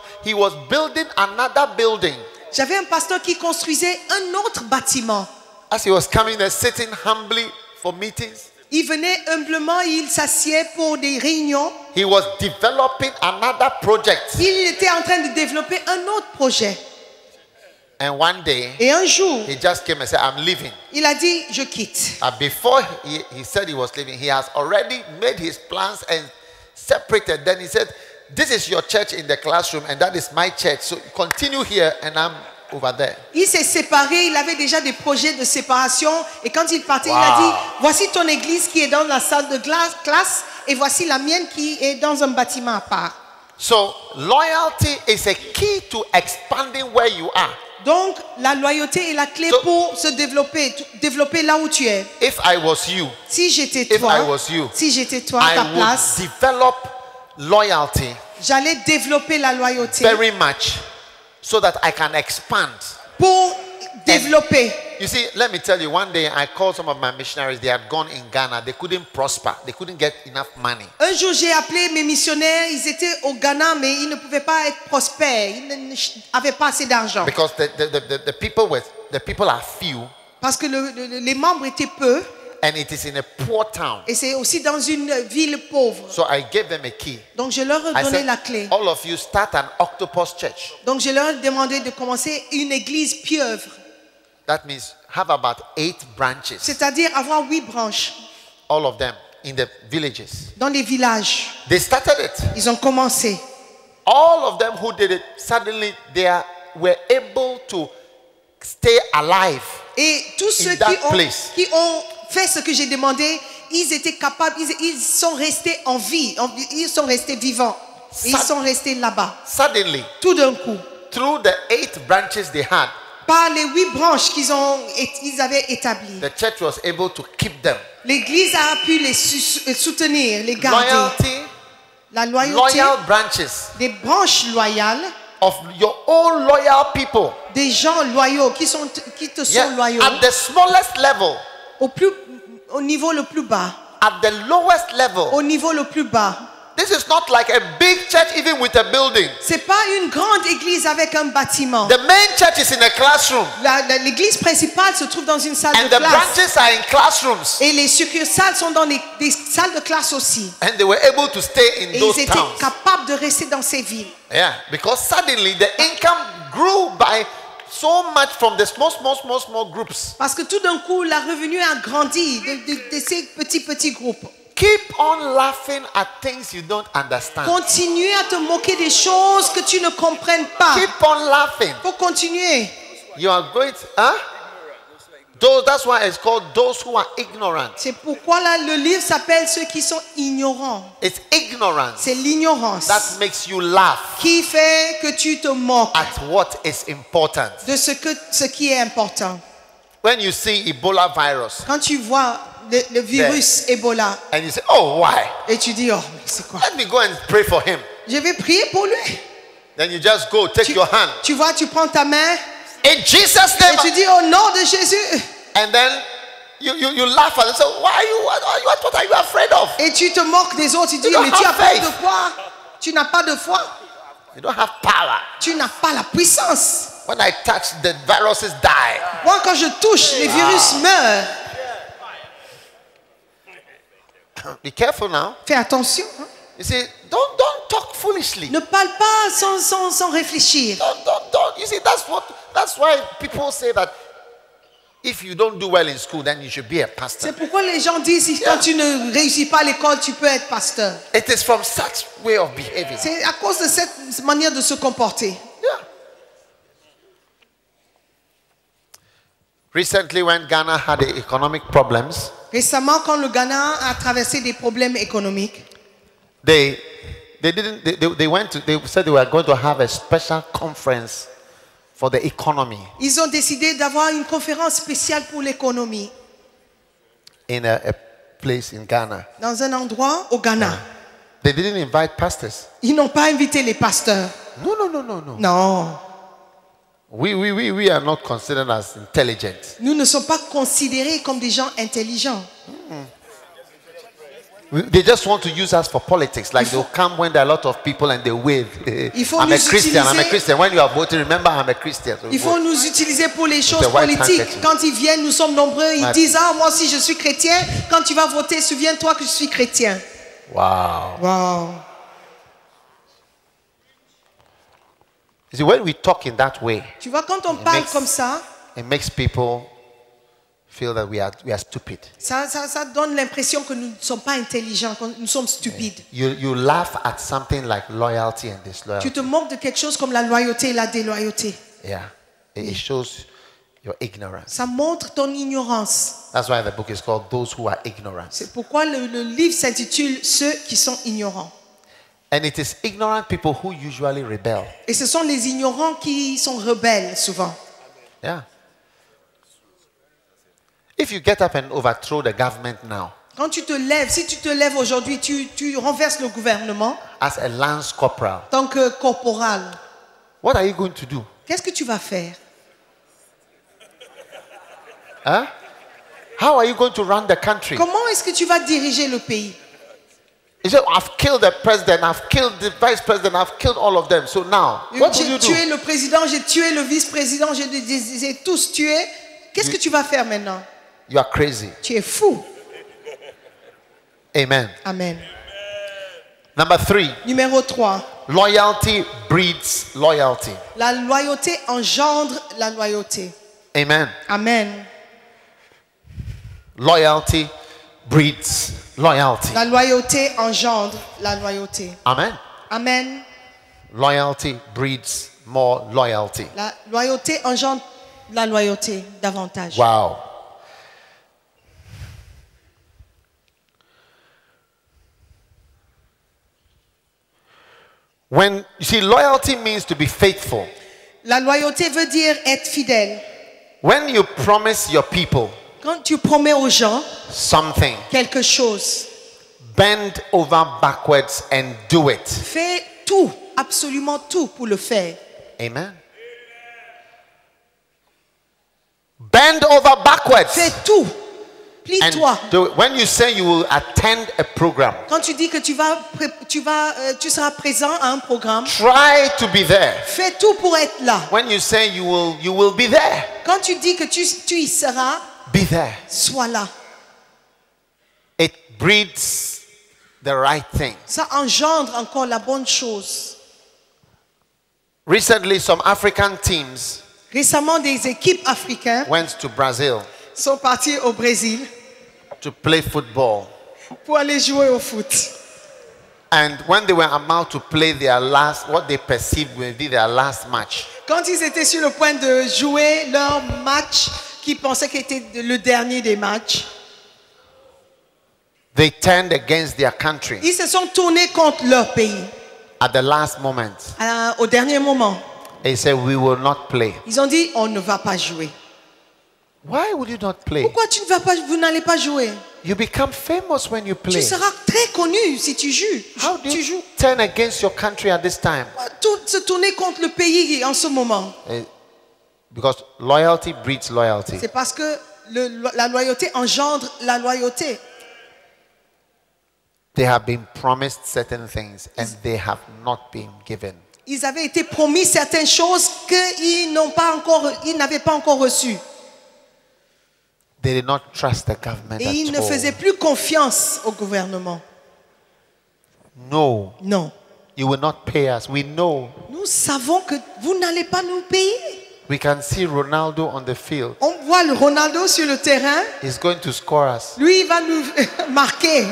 Speaker 1: building another building.
Speaker 2: J'avais un pasteur qui construisait un autre bâtiment.
Speaker 1: As he was coming there, sitting humbly for meetings,
Speaker 2: Il venait humblement, il s'assied pour des réunions.
Speaker 1: he was developing another project.
Speaker 2: Il était en train de développer un autre projet.
Speaker 1: And one day,
Speaker 2: Et un jour,
Speaker 1: he just came and said, I'm leaving.
Speaker 2: il a dit, je quitte.
Speaker 1: Before he said he was leaving, he has already made his plans and separated. Then he said, this is your church in the classroom and that is my church. So continue here and I'm over there.
Speaker 2: Il s'est séparé, il avait déjà des projets de séparation. Et quand il partait,
Speaker 1: Wow.
Speaker 2: il a dit, voici ton église qui est dans la salle de classe et voici la mienne qui est dans un bâtiment à part.
Speaker 1: So loyalty is a key to expanding where you are.
Speaker 2: Donc, la loyauté est la clé
Speaker 1: So-
Speaker 2: pour se développer là où tu es.
Speaker 1: If I was you,
Speaker 2: Si j'étais
Speaker 1: If
Speaker 2: toi,
Speaker 1: I was you,
Speaker 2: si j'étais toi à ta
Speaker 1: I
Speaker 2: place,
Speaker 1: would develop loyalty
Speaker 2: j'allais développer la loyauté
Speaker 1: very much so that I can expand.
Speaker 2: pour développer.
Speaker 1: You see, let me tell you, one day I called some of my missionaries. They had gone in Ghana. They couldn't prosper. They couldn't get enough money.
Speaker 2: Un jour, j'ai appelé mes missionnaires. Ils étaient au Ghana, mais ils ne pouvaient pas être prospères. Ils n'avaient pas assez d'argent.
Speaker 1: Because the people are few
Speaker 2: Parce que les membres étaient peu.
Speaker 1: and it is in a poor town.
Speaker 2: Et c'est aussi dans une ville pauvre.
Speaker 1: So I gave them a key.
Speaker 2: Donc, je leur ai
Speaker 1: I
Speaker 2: donné
Speaker 1: said,
Speaker 2: la clé.
Speaker 1: all of you start an octopus church.
Speaker 2: Donc, je leur ai demandé de commencer une église pieuvre.
Speaker 1: That means have about 8 branches,
Speaker 2: C'est-à-dire avoir 8 branches
Speaker 1: all of them in the villages.
Speaker 2: dans les villages.
Speaker 1: They started it.
Speaker 2: Ils ont commencé.
Speaker 1: All of them who did it, suddenly were able to stay alive.
Speaker 2: Et tous ceux
Speaker 1: that
Speaker 2: qui
Speaker 1: place.
Speaker 2: ont fait ce que j'ai demandé, ils étaient capables, ils sont restés en vie, ils sont restés vivants. Et ils sont restés là-bas.
Speaker 1: Suddenly,
Speaker 2: Tout d'un coup.
Speaker 1: through the 8 branches they had,
Speaker 2: Par les 8 branches qu'ils avaient établies.
Speaker 1: the church was able to keep them.
Speaker 2: L'église a pu les soutenir, les garder.
Speaker 1: Loyalty,
Speaker 2: La loyauté,
Speaker 1: loyal branches
Speaker 2: des branches loyales,
Speaker 1: of your own loyal people.
Speaker 2: des gens loyaux qui te
Speaker 1: Yeah,
Speaker 2: sont loyaux
Speaker 1: at the smallest level,
Speaker 2: au niveau le plus bas.
Speaker 1: at the lowest level.
Speaker 2: Au niveau le plus bas.
Speaker 1: This is not like a big church, even with a building.
Speaker 2: C'est pas une grande église avec un bâtiment.
Speaker 1: The main church is in a classroom,
Speaker 2: L'église principale se trouve dans une salle
Speaker 1: and
Speaker 2: de
Speaker 1: the
Speaker 2: classe.
Speaker 1: branches are in classrooms.
Speaker 2: Et les succursales sont dans des salles de classe aussi.
Speaker 1: And they were able to stay in
Speaker 2: Et
Speaker 1: those
Speaker 2: ils étaient
Speaker 1: towns.
Speaker 2: capables de rester dans ces villes.
Speaker 1: Yeah, because suddenly the income grew by so much from the small groups.
Speaker 2: Parce que tout d'un coup, la revenu a grandi de ces petits groupes.
Speaker 1: Keep on laughing at things you don't understand.
Speaker 2: Continue à te moquer des choses que tu ne comprennes pas.
Speaker 1: Keep on laughing.
Speaker 2: Faut continuer.
Speaker 1: You are going to, that's why it's called those who are ignorant.
Speaker 2: C'est pourquoi là, le livre s'appelle ceux qui sont ignorants.
Speaker 1: It's ignorance
Speaker 2: C'est l'ignorance
Speaker 1: that makes you laugh
Speaker 2: qui fait que tu te moques
Speaker 1: at what is important.
Speaker 2: de ce qui est important.
Speaker 1: When you see Ebola virus
Speaker 2: Quand tu vois le virus Ebola
Speaker 1: and you say, oh, why?
Speaker 2: et tu dis, oh, mais c'est quoi?
Speaker 1: Let me go and pray for him.
Speaker 2: Je vais prier pour lui.
Speaker 1: Then you just go, take your hand.
Speaker 2: Tu vois, tu prends ta main
Speaker 1: In Jesus'
Speaker 2: et tu
Speaker 1: name.
Speaker 2: dis au nom de Jésus.
Speaker 1: And then you laugh at them. So what are you afraid of?
Speaker 2: Et tu te moques des autres. Tu dis,
Speaker 1: You don't
Speaker 2: mais tu as
Speaker 1: have
Speaker 2: pas
Speaker 1: faith.
Speaker 2: de foi. Tu n'as pas de foi.
Speaker 1: You don't have power.
Speaker 2: Tu n'as pas la puissance.
Speaker 1: When I touch, the viruses die.
Speaker 2: Moi, quand je touche, les virus meurent.
Speaker 1: Be careful now.
Speaker 2: Fais attention. Hein.
Speaker 1: You see, don't talk foolishly.
Speaker 2: Ne parle pas sans réfléchir.
Speaker 1: Don't. You see, that's why people say that if you don't do well in school, then you should be a pastor.
Speaker 2: C'est pourquoi les gens disent si quand tu ne réussis pas à l'école, tu peux être pasteur.
Speaker 1: It is from such way of behaving.
Speaker 2: C'est à cause de cette manière de se comporter.
Speaker 1: Yeah. Recently, when Ghana had economic problems,
Speaker 2: Récemment, quand le Ghana a traversé des problèmes économiques,
Speaker 1: they said they were going to have a special conference for the economy
Speaker 2: ils ont décidé d'avoir une conférence spéciale pour l'économie
Speaker 1: in a place in Ghana.
Speaker 2: dans un endroit au Ghana.
Speaker 1: They didn't invite pastors.
Speaker 2: Ils n'ont pas invité les pasteurs.
Speaker 1: No.
Speaker 2: Non.
Speaker 1: We are not considered as intelligent.
Speaker 2: Nous ne sommes pas considérés comme des gens intelligents.
Speaker 1: They just want to use us for politics. Like they'll come when there are a lot of people and they wave. I'm a Christian. When you are voting, remember I'm a Christian. So
Speaker 2: il faut nous utiliser pour les choses
Speaker 1: white
Speaker 2: politiques.
Speaker 1: handkerchief.
Speaker 2: Quand ils viennent, nous sommes nombreux. Ils disent, ah, moi aussi je suis chrétien. Quand tu vas voter, souviens-toi que je suis chrétien.
Speaker 1: Wow.
Speaker 2: Wow.
Speaker 1: You see, when we talk in that way,
Speaker 2: Tu vois, quand on parle comme ça,
Speaker 1: it makes people feel that we are stupid.
Speaker 2: ça donne l'impression que nous ne sommes pas intelligents, que nous sommes stupides.
Speaker 1: You laugh at something like loyalty and disloyalty.
Speaker 2: Tu te moques de quelque chose comme la loyauté et la déloyauté.
Speaker 1: Yeah. It shows your ignorance.
Speaker 2: Ça montre ton ignorance.
Speaker 1: That's why the book is called Those Who Are Ignorant.
Speaker 2: C'est pourquoi le livre s'intitule Ceux qui sont ignorants.
Speaker 1: And it is ignorant people who usually rebel.
Speaker 2: Et ce sont les ignorants qui sont rebelles souvent.
Speaker 1: Yeah. If you get up and overthrow the government now,
Speaker 2: Quand tu te lèves, si tu te lèves aujourd'hui, tu renverses le gouvernement
Speaker 1: as a lance corporal,
Speaker 2: en tant que corporal.
Speaker 1: what are you going to do?
Speaker 2: Qu'est-ce que tu vas faire?
Speaker 1: Huh? How are you going to run the country?
Speaker 2: Comment est-ce que tu vas diriger le pays?
Speaker 1: He said, I've killed the president, I've killed the vice president, I've killed all of them. So now, what will
Speaker 2: J'ai
Speaker 1: you
Speaker 2: tué
Speaker 1: do?
Speaker 2: le président, j'ai tué le vice-président, j'ai tous tués. Qu'est-ce que tu vas faire maintenant?
Speaker 1: You are crazy.
Speaker 2: Tu es fou.
Speaker 1: Amen.
Speaker 2: Amen.
Speaker 1: Number 3,
Speaker 2: Numéro 3.
Speaker 1: loyalty breeds loyalty.
Speaker 2: La loyauté engendre la loyauté.
Speaker 1: Amen.
Speaker 2: Amen.
Speaker 1: Loyalty breeds loyalty.
Speaker 2: La loyauté engendre la loyauté.
Speaker 1: Amen.
Speaker 2: Amen.
Speaker 1: Loyalty breeds more loyalty.
Speaker 2: La loyauté engendre la loyauté davantage.
Speaker 1: Wow. When you see, loyalty means to be faithful.
Speaker 2: La loyauté veut dire être fidèle.
Speaker 1: When you promise your people
Speaker 2: Quand tu promets aux gens
Speaker 1: something,
Speaker 2: quelque chose,
Speaker 1: bend over backwards and do it.
Speaker 2: fais tout, absolument tout pour le faire.
Speaker 1: Amen. Bend over backwards
Speaker 2: Fais tout.
Speaker 1: and
Speaker 2: Plie-toi.
Speaker 1: do it. When you say you will attend a program,
Speaker 2: Quand tu dis que tu seras présent à un programme,
Speaker 1: try to be there.
Speaker 2: fais tout pour être là.
Speaker 1: When you say you will be there,
Speaker 2: Quand tu dis que tu y seras,
Speaker 1: be there.
Speaker 2: sois là.
Speaker 1: It breeds the right thing.
Speaker 2: Ça engendre encore la bonne chose.
Speaker 1: Recently, some African teams
Speaker 2: Récemment, des équipes africaines
Speaker 1: went to Brazil
Speaker 2: sont parties au Brésil
Speaker 1: to play football.
Speaker 2: pour aller jouer au foot.
Speaker 1: And when they were about to play their last, what they perceived will be their last match,
Speaker 2: Quand ils étaient sur le point de jouer leur match, qu'ils pensaient qu'il était le dernier des matchs,
Speaker 1: they turned against their country
Speaker 2: ils se sont tournés contre leur pays.
Speaker 1: at the last moment.
Speaker 2: Au dernier moment,
Speaker 1: They said, we will not play.
Speaker 2: ils ont dit on ne va pas jouer.
Speaker 1: Why would you not play?
Speaker 2: Pourquoi vous n'allez pas jouer?
Speaker 1: You become famous when you
Speaker 2: Tu
Speaker 1: play.
Speaker 2: seras très connu si tu joues.
Speaker 1: How do
Speaker 2: Tu
Speaker 1: you
Speaker 2: joues.
Speaker 1: turn against your country at this time?
Speaker 2: Se tourner contre le pays en ce moment.
Speaker 1: Because loyalty breeds loyalty.
Speaker 2: C'est parce que la loyauté engendre la loyauté.
Speaker 1: They have been promised certain things and they have not been given.
Speaker 2: Ils avaient été promis certaines choses qu'ils n'avaient pas encore reçues.
Speaker 1: They did not trust the government
Speaker 2: Et ils
Speaker 1: at
Speaker 2: ne
Speaker 1: all.
Speaker 2: faisaient plus confiance au gouvernement.
Speaker 1: No,
Speaker 2: Non.
Speaker 1: you will not pay us. We know.
Speaker 2: Nous savons que vous n'allez pas nous payer.
Speaker 1: We can see Ronaldo on the field.
Speaker 2: On voit le Ronaldo sur le terrain,
Speaker 1: He's going to score us.
Speaker 2: lui, il va nous marquer.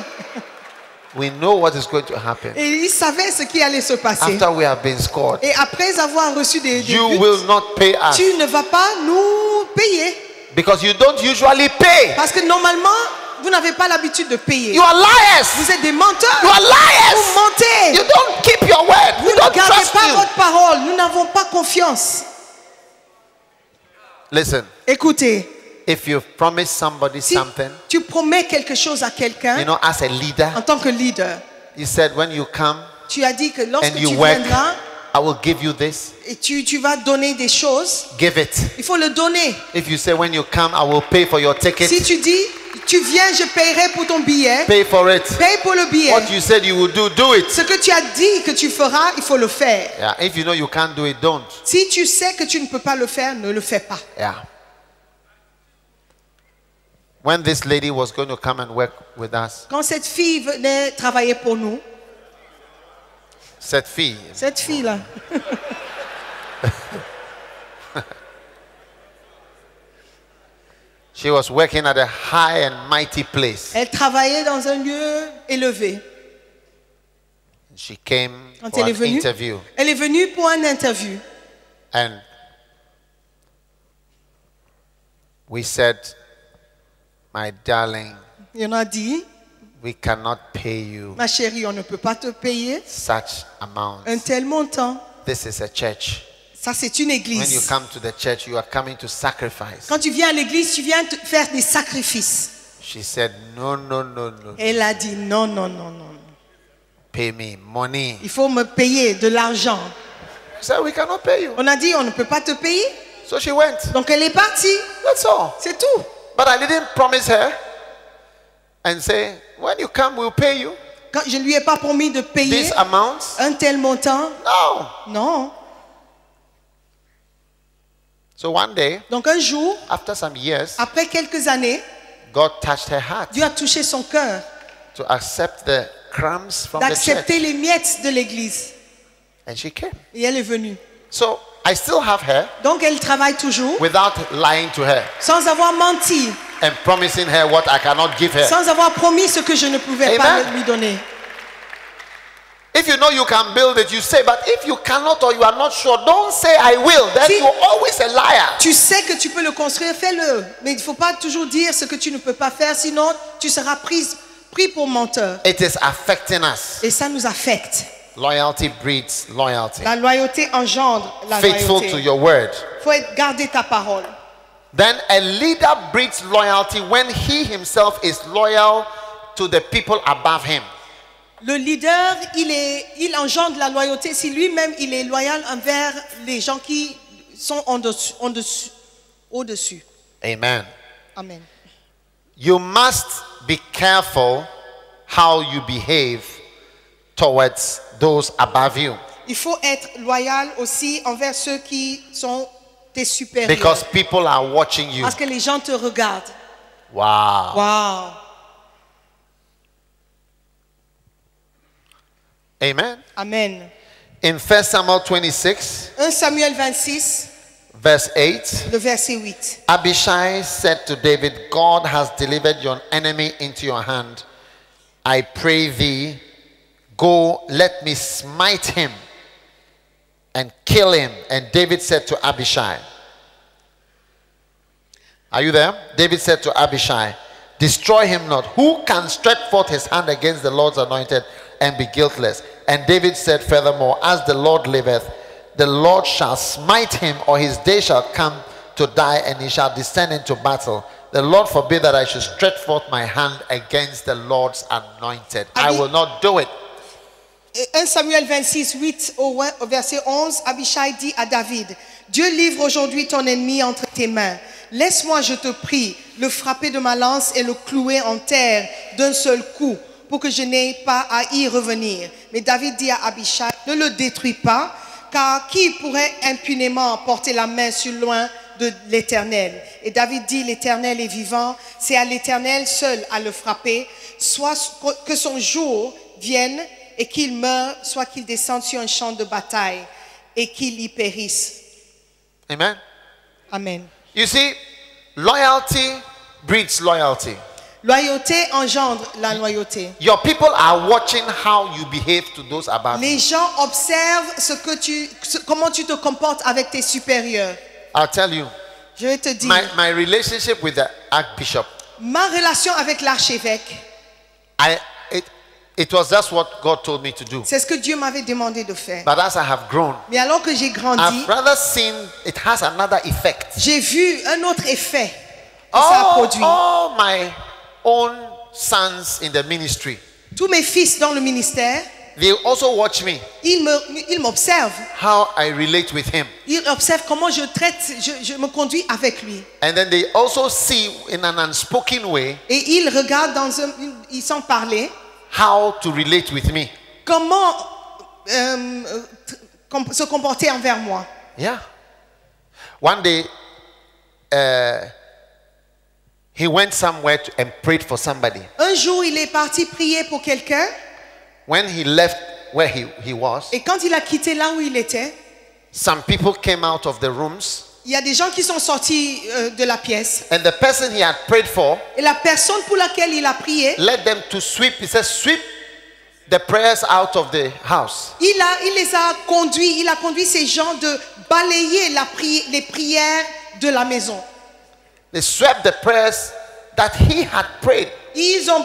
Speaker 1: We know what is going to happen.
Speaker 2: Et il savait ce qui allait se passer.
Speaker 1: After we have been scored,
Speaker 2: Et après avoir reçu des
Speaker 1: you
Speaker 2: buts,
Speaker 1: will not pay us.
Speaker 2: tu ne vas pas nous payer.
Speaker 1: Because you don't usually pay.
Speaker 2: Parce que normalement, vous n'avez pas l'habitude de payer.
Speaker 1: You are liars.
Speaker 2: Vous êtes des menteurs.
Speaker 1: You are
Speaker 2: Vous
Speaker 1: liars.
Speaker 2: mentez.
Speaker 1: You don't keep your word.
Speaker 2: Vous
Speaker 1: We
Speaker 2: ne
Speaker 1: don't
Speaker 2: gardez
Speaker 1: trust
Speaker 2: pas
Speaker 1: you.
Speaker 2: votre parole. Nous n'avons pas confiance.
Speaker 1: Listen,
Speaker 2: Écoutez,
Speaker 1: if you promise somebody
Speaker 2: si
Speaker 1: something,
Speaker 2: tu promets quelque chose à
Speaker 1: you
Speaker 2: quelqu'un,
Speaker 1: know, as a leader,
Speaker 2: en tant que leader,
Speaker 1: you said when you come
Speaker 2: tu as dit que lorsque
Speaker 1: and
Speaker 2: tu
Speaker 1: you work,
Speaker 2: viendras
Speaker 1: I will give you this.
Speaker 2: et tu vas donner des choses,
Speaker 1: Give it.
Speaker 2: il faut le donner.
Speaker 1: If you say when you come, I will pay for your ticket,
Speaker 2: Si tu dis, tu viens, je paierai pour ton billet,
Speaker 1: pay for it.
Speaker 2: paye pour le billet.
Speaker 1: What you said you will do it.
Speaker 2: Ce que tu as dit que tu feras, il faut le faire.
Speaker 1: Yeah. If you know you can't do it, don't.
Speaker 2: Si tu sais que tu ne peux pas le faire, ne le fais pas.
Speaker 1: Yeah. When this lady was going to come and work with us,
Speaker 2: Quand cette fille venait travailler pour nous,
Speaker 1: cette fille,
Speaker 2: cette fille-là,
Speaker 1: she was working at a high and mighty place.
Speaker 2: elle travaillait dans un lieu élevé.
Speaker 1: She came
Speaker 2: Quand
Speaker 1: for
Speaker 2: elle est
Speaker 1: an
Speaker 2: venue,
Speaker 1: interview,
Speaker 2: elle est venue pour un interview.
Speaker 1: and we said, my darling,
Speaker 2: Il en a dit,
Speaker 1: we cannot pay you
Speaker 2: ma chérie, on ne peut pas te payer
Speaker 1: such amount.
Speaker 2: un tel montant.
Speaker 1: This is a church.
Speaker 2: Ça, c'est une
Speaker 1: When you
Speaker 2: église.
Speaker 1: come to the church, you are coming to sacrifice.
Speaker 2: Quand tu viens à l'église, tu viens faire des sacrifices.
Speaker 1: She said, no, no, no, no.
Speaker 2: Elle a dit, non, non, non, non.
Speaker 1: Pay me money.
Speaker 2: Il faut me payer de l'argent.
Speaker 1: She said, we cannot pay you.
Speaker 2: On a dit, on ne peut pas te payer.
Speaker 1: So she went.
Speaker 2: Donc, elle est partie.
Speaker 1: That's all.
Speaker 2: C'est tout.
Speaker 1: But I didn't promise her and say, when you come, we'll pay you
Speaker 2: Quand je ne lui ai pas promis de payer
Speaker 1: this amount.
Speaker 2: un tel montant.
Speaker 1: No.
Speaker 2: Non.
Speaker 1: So one day,
Speaker 2: Donc, un jour,
Speaker 1: after some years,
Speaker 2: après quelques années,
Speaker 1: God touched her heart
Speaker 2: Dieu a touché son cœur
Speaker 1: to accept the crumbs from the
Speaker 2: d'accepter
Speaker 1: church.
Speaker 2: les miettes de l'église.
Speaker 1: And she came.
Speaker 2: Et elle est venue.
Speaker 1: So I still have her
Speaker 2: Donc, elle travaille toujours
Speaker 1: without lying to her
Speaker 2: sans avoir menti,
Speaker 1: and promising her what I cannot give her.
Speaker 2: sans avoir promis ce que je ne pouvais pas
Speaker 1: Amen.
Speaker 2: lui donner.
Speaker 1: If you know you can build it, you say. But if you cannot or you are not sure, don't say I will. Then
Speaker 2: Si-
Speaker 1: you're always a liar.
Speaker 2: Tu sais que tu peux le construire, fais-le. Mais il ne faut pas toujours dire ce que tu ne peux pas faire, sinon tu seras pris pour menteur.
Speaker 1: It is affecting us.
Speaker 2: Et ça nous affecte.
Speaker 1: Loyalty breeds loyalty.
Speaker 2: La loyauté engendre la
Speaker 1: Faithful to
Speaker 2: loyauté.
Speaker 1: your word.
Speaker 2: Il faut garder ta parole.
Speaker 1: Then a leader breeds loyalty when he himself is loyal to the people above him.
Speaker 2: Le leader, il engendre la loyauté si lui-même il est loyal envers les gens qui sont au-dessus.
Speaker 1: Amen.
Speaker 2: Amen.
Speaker 1: You must be careful how you behave towards those above you,
Speaker 2: Il faut être loyal aussi envers ceux qui sont tes supérieurs.
Speaker 1: because people are watching you.
Speaker 2: Parce que les gens te regardent.
Speaker 1: Wow.
Speaker 2: Wow.
Speaker 1: Amen.
Speaker 2: Amen.
Speaker 1: In 1 Samuel 26,
Speaker 2: 1 Samuel 26,
Speaker 1: verse 8,
Speaker 2: le verset 8.
Speaker 1: Abishai said to David, God has delivered your enemy into your hand. I pray thee, go, let me smite him and kill him. And David said to Abishai, are you there? David said to Abishai, destroy him not. Who can stretch forth his hand against the Lord's anointed and be guiltless? And David said furthermore, as the Lord liveth, the Lord shall smite him, or his day shall come to die, and he shall descend into battle. The Lord forbid that I should stretch forth my hand against the Lord's anointed. I will not do it.
Speaker 2: Et 1 Samuel 26, 8 au verset 11, Abishai dit à David, Dieu livre aujourd'hui ton ennemi entre tes mains. Laisse-moi, je te prie, le frapper de ma lance et le clouer en terre d'un seul coup, pour que je n'aie pas à y revenir. Mais David dit à Abishai, ne le détruis pas, car qui pourrait impunément porter la main sur loin de l'Éternel? Et David dit, l'Éternel est vivant, c'est à l'Éternel seul à le frapper, soit que son jour vienne et qu'il meure, soit qu'il descende sur un champ de bataille et qu'il y périsse.
Speaker 1: Amen.
Speaker 2: Amen.
Speaker 1: You see, loyalty breeds loyalty.
Speaker 2: Loyauté engendre la loyauté.
Speaker 1: Your people are watching how you behave to those above
Speaker 2: Les
Speaker 1: you.
Speaker 2: gens observent comment tu te comportes avec tes supérieurs.
Speaker 1: I'll tell you,
Speaker 2: Je vais te dire,
Speaker 1: my relationship with the archbishop,
Speaker 2: ma relation avec l'archevêque,
Speaker 1: it was just what God told me to do.
Speaker 2: c'est ce que Dieu m'avait demandé de faire.
Speaker 1: But as I have grown,
Speaker 2: Mais alors que j'ai grandi,
Speaker 1: I've rather seen it has another effect.
Speaker 2: j'ai vu un autre effet que ça a produit.
Speaker 1: All my own sons in the ministry,
Speaker 2: Tous mes fils dans le ministère,
Speaker 1: they also watch me,
Speaker 2: ils m'observent.
Speaker 1: how I relate with him.
Speaker 2: Ils observent comment je traite, je me conduis avec lui.
Speaker 1: And then they also see in an unspoken way
Speaker 2: Et ils regardent ils sont parlé,
Speaker 1: how to relate with me.
Speaker 2: comment se comporter envers moi.
Speaker 1: Yeah. One day, he went somewhere and prayed for somebody.
Speaker 2: Un jour, il est parti prier pour quelqu'un.
Speaker 1: When he left where he was,
Speaker 2: Et quand il a quitté là où il était,
Speaker 1: some people came out of the rooms,
Speaker 2: il y a des gens qui sont sortis de la pièce.
Speaker 1: and the person he had prayed for
Speaker 2: Et la personne pour laquelle il a prié,
Speaker 1: led them to sweep. He said, sweep the prayers out of the house.
Speaker 2: il a conduit ces gens de balayer les prières de la maison.
Speaker 1: They swept the prayers that he had prayed.
Speaker 2: Ils ont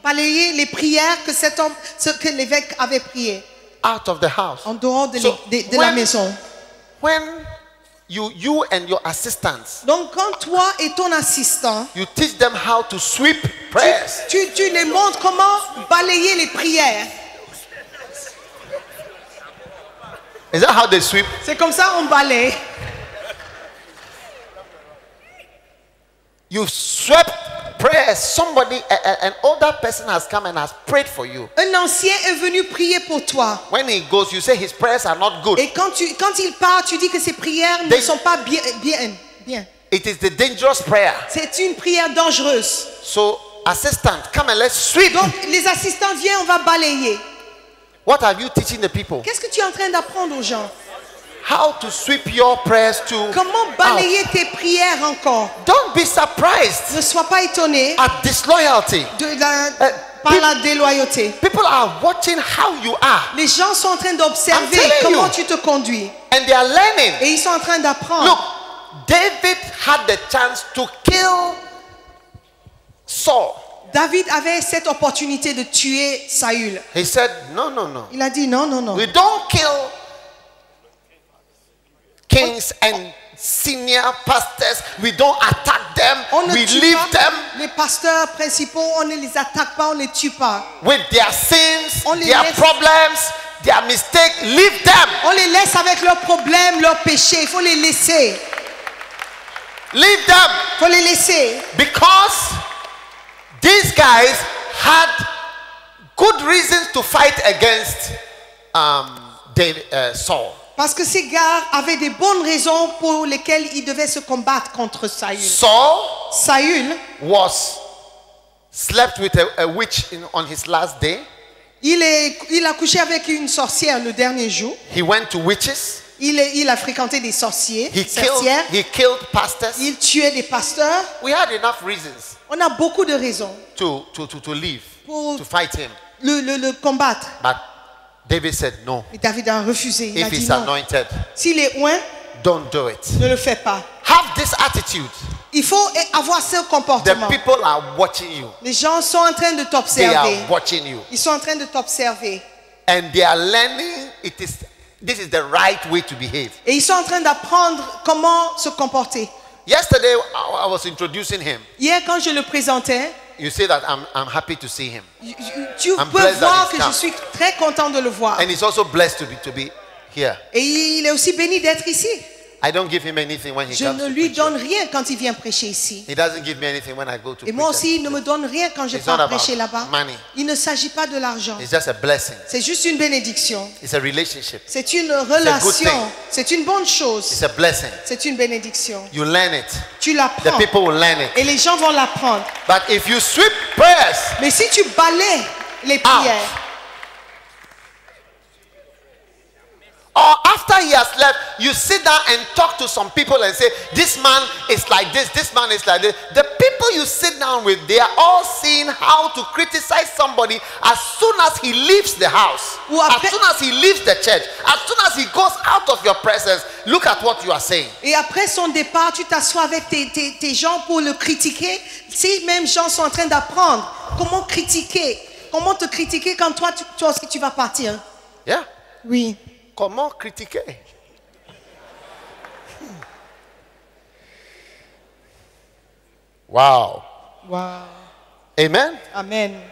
Speaker 2: balayé les prières que cet homme, que l'évêque avait prié
Speaker 1: Out of the house.
Speaker 2: en dehors de,
Speaker 1: So
Speaker 2: de la maison.
Speaker 1: when you and your assistants,
Speaker 2: Donc quand toi et ton assistant,
Speaker 1: you teach them how to sweep prayers.
Speaker 2: tu les montres comment balayer les prières.
Speaker 1: Is that how they sweep?
Speaker 2: C'est comme ça on balaye.
Speaker 1: You swept prayers. Somebody, an older person has come and has prayed for you.
Speaker 2: Un ancien est venu prier pour toi.
Speaker 1: When he goes, you say his prayers are not good.
Speaker 2: Et quand il part, tu dis que ses prières ne sont pas bien.
Speaker 1: It is the dangerous prayer.
Speaker 2: C'est une prière dangereuse.
Speaker 1: So, assistant, come and let's sweep.
Speaker 2: Donc les assistants viennent, on va balayer.
Speaker 1: What are you teaching the people?
Speaker 2: Qu'est-ce que tu es en train d'apprendre aux gens?
Speaker 1: How to sweep your prayers to
Speaker 2: Comment balayer tes prières encore?
Speaker 1: Don't be surprised
Speaker 2: Ne sois pas étonné
Speaker 1: at disloyalty.
Speaker 2: Par la déloyauté.
Speaker 1: People are watching how you are.
Speaker 2: Les gens sont en train d'observer
Speaker 1: I'm telling
Speaker 2: comment
Speaker 1: you.
Speaker 2: tu te conduis.
Speaker 1: And they are learning.
Speaker 2: Et ils sont en train d'apprendre.
Speaker 1: Look, David had the chance to kill Saul.
Speaker 2: David avait cette opportunité de tuer Saül.
Speaker 1: He said, no.
Speaker 2: Il a dit non.
Speaker 1: We don't kill kings and senior pastors. We don't attack them.
Speaker 2: On ne
Speaker 1: We
Speaker 2: tue
Speaker 1: leave
Speaker 2: pas
Speaker 1: them
Speaker 2: les pasteurs principaux, on ne les attaque pas, on ne les tue pas.
Speaker 1: with their sins,
Speaker 2: On les
Speaker 1: their
Speaker 2: laisse.
Speaker 1: problems, their mistakes. Leave them.
Speaker 2: On les laisse avec leurs problèmes, leurs péchés. Il faut les laisser.
Speaker 1: Leave them.
Speaker 2: Il faut les laisser.
Speaker 1: Because these guys had good reasons to fight against Saul.
Speaker 2: Parce que ces gars avaient des bonnes raisons pour lesquelles ils devaient se combattre contre Saül. Saül
Speaker 1: was slept with a witch on his last day.
Speaker 2: il a couché avec une sorcière le dernier jour.
Speaker 1: He went to witches.
Speaker 2: Il a fréquenté des sorciers,
Speaker 1: He
Speaker 2: sorcières.
Speaker 1: killed pastors.
Speaker 2: Il tuait des pasteurs.
Speaker 1: We had enough reasons
Speaker 2: On a beaucoup de raisons
Speaker 1: to leave,
Speaker 2: pour
Speaker 1: to fight him.
Speaker 2: le combattre.
Speaker 1: But David said no.
Speaker 2: Mais David a refusé. Il a
Speaker 1: If
Speaker 2: dit
Speaker 1: he's
Speaker 2: non.
Speaker 1: anointed,
Speaker 2: S'il est oint,
Speaker 1: don't do it.
Speaker 2: ne le fais pas.
Speaker 1: Have this attitude.
Speaker 2: Il faut avoir ce
Speaker 1: The
Speaker 2: comportement.
Speaker 1: people are watching you.
Speaker 2: Les gens sont en train de
Speaker 1: They
Speaker 2: t'observer.
Speaker 1: are watching you.
Speaker 2: Ils sont en train de t'observer.
Speaker 1: And they are learning this is the right way to behave.
Speaker 2: Et ils sont en train d'apprendre comment se comporter.
Speaker 1: Yesterday, I was introducing him.
Speaker 2: Hier, quand je le présentais,
Speaker 1: You say that I'm happy to see him.
Speaker 2: tu
Speaker 1: I'm
Speaker 2: peux
Speaker 1: blessed that
Speaker 2: voir
Speaker 1: he's
Speaker 2: que
Speaker 1: come.
Speaker 2: je suis très content de le voir.
Speaker 1: And he's also blessed to be here.
Speaker 2: Et il est aussi béni d'être ici.
Speaker 1: I don't give him anything when he
Speaker 2: Je
Speaker 1: comes
Speaker 2: ne
Speaker 1: to
Speaker 2: lui
Speaker 1: preach.
Speaker 2: donne rien quand il vient prêcher ici.
Speaker 1: He doesn't give me anything when I go to
Speaker 2: Et moi
Speaker 1: preach.
Speaker 2: aussi, il ne me donne rien quand je
Speaker 1: It's
Speaker 2: pars
Speaker 1: not about
Speaker 2: prêcher là-bas.
Speaker 1: money.
Speaker 2: Il ne s'agit pas de l'argent.
Speaker 1: It's just a blessing.
Speaker 2: C'est juste une bénédiction.
Speaker 1: It's a relationship.
Speaker 2: C'est une
Speaker 1: thing.
Speaker 2: relation. C'est une bonne
Speaker 1: It's
Speaker 2: chose.
Speaker 1: a blessing.
Speaker 2: C'est une bénédiction.
Speaker 1: You learn it.
Speaker 2: Tu
Speaker 1: The
Speaker 2: l'apprends.
Speaker 1: people will learn it.
Speaker 2: Et les gens vont l'apprendre.
Speaker 1: But if you sweep prayers
Speaker 2: Mais si tu balayes les prières,
Speaker 1: or after he has left, you sit down and talk to some people and say, this man is like this man is like this. The people you sit down with, they are all seeing how to criticize somebody as soon as he leaves the house, as soon as he leaves the church, as soon as he goes out of your presence. Look at what you are saying.
Speaker 2: Et après son départ, tu t'assois avec tes gens pour le critiquer. Ces mêmes gens sont en train d'apprendre comment critiquer, comment te critiquer quand toi aussi tu vas partir.
Speaker 1: Yeah.
Speaker 2: Oui.
Speaker 1: Comment critiquer? Wow.
Speaker 2: Wow.
Speaker 1: Amen.
Speaker 2: Amen.